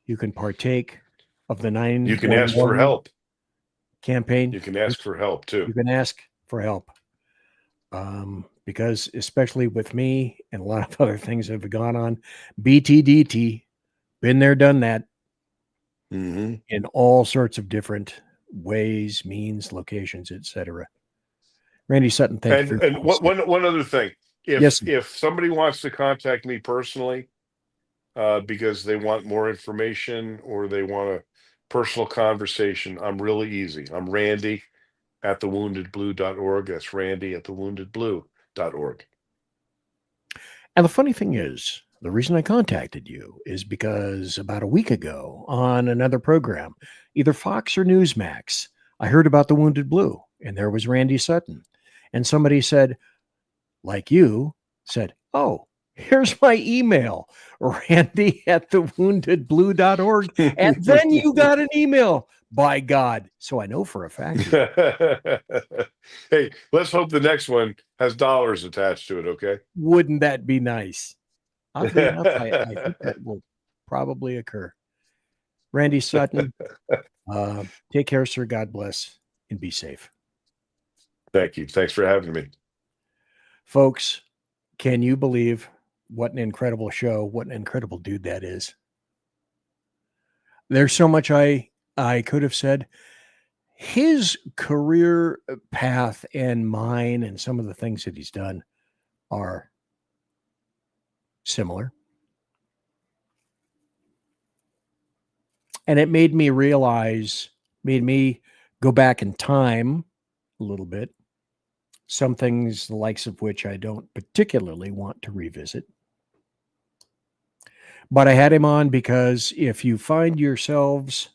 you can partake of the 911. You can ask for help. Campaign. You can ask for help too. You can ask for help. Because especially with me and a lot of other things that have gone on, BTDT, been there, done that, in all sorts of different ways, means, locations, etc. Randy Sutton, thank you. And one other thing, if somebody wants to contact me personally, because they want more information or they want a personal conversation, I'm really easy. I'm Randy at thewoundedblue.org. That's Randy at thewoundedblue.org. And the funny thing is, the reason I contacted you is because about a week ago on another program, either Fox or Newsmax, I heard about the Wounded Blue, and there was Randy Sutton. And somebody said, like you, said, "Oh, here's my email, Randy at thewoundedblue.org." And then you got an email, by God. So I know for a fact. Hey, let's hope the next one has dollars attached to it, okay? Wouldn't that be nice? Oddly enough, I think that will probably occur. Randy Sutton, take care, sir. God bless, and be safe. Thank you. Thanks for having me. Folks, can you believe what an incredible show, what an incredible dude that is? There's so much I could have said. His career path and mine and some of the things that he's done are similar. And it made me realize, made me go back in time a little bit. Some things, the likes of which I don't particularly want to revisit. But I had him on because if you find yourselves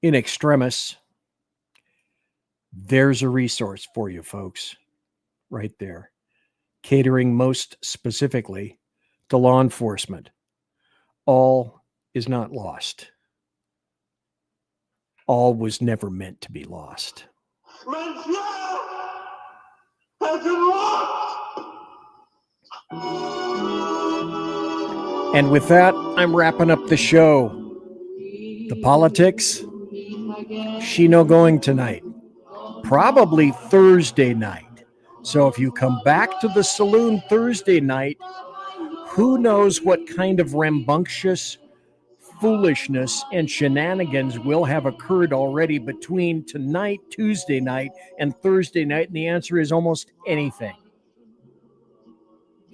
in extremis, there's a resource for you, folks, right there, catering most specifically to law enforcement. All is not lost. All was never meant to be lost. And with that, I'm wrapping up the show. The politics, she no going tonight. Probably Thursday night. So if you come back to the Saloon Thursday night, who knows what kind of rambunctious foolishness and shenanigans will have occurred already between tonight, Tuesday night, and Thursday night, and the answer is almost anything.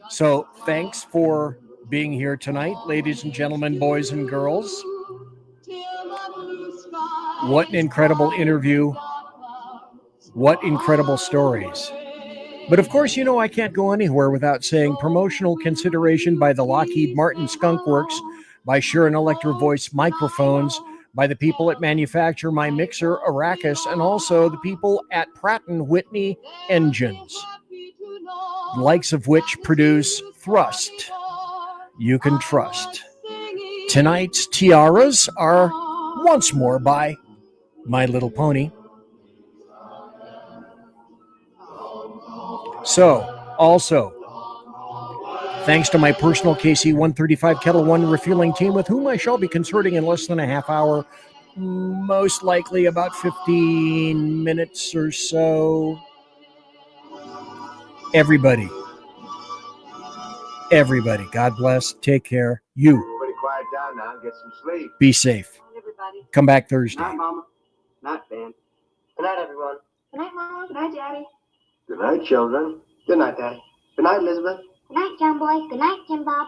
So thanks for being here tonight, ladies and gentlemen, boys and girls. What an incredible interview. What incredible stories. But of course, you know I can't go anywhere without saying promotional consideration by the Lockheed Martin Skunk Works, by Shure Electro Voice microphones, by the people that manufacture my mixer, Arrakis, and also the people at Pratt & Whitney Engines, the likes of which produce thrust you can trust. Tonight's tiaras are once more by My Little Pony. So, also, thanks to my personal KC-135 Kettle One refueling team with whom I shall be concerting in less than a half hour, most likely about 15 minutes or so. Everybody, God bless, take care. You. Everybody quiet down now and get some sleep. Be safe. Everybody. Come back Thursday. Night, Mama. Night, Ben. Good night, everyone. Good night, Mama. Good night, Daddy. Good night, children. Good night, Daddy. Good night, Elizabeth. Good night, John Boy. Good night, Jim Bob.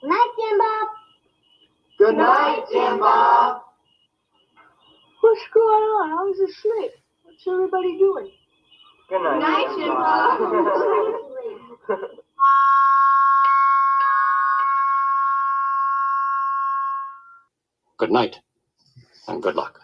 Good night, Jim Bob. Good night, Jim Bob. What's going on? I was asleep. What's everybody doing? Good night, Good night, Jim Bob. Good night, and good luck.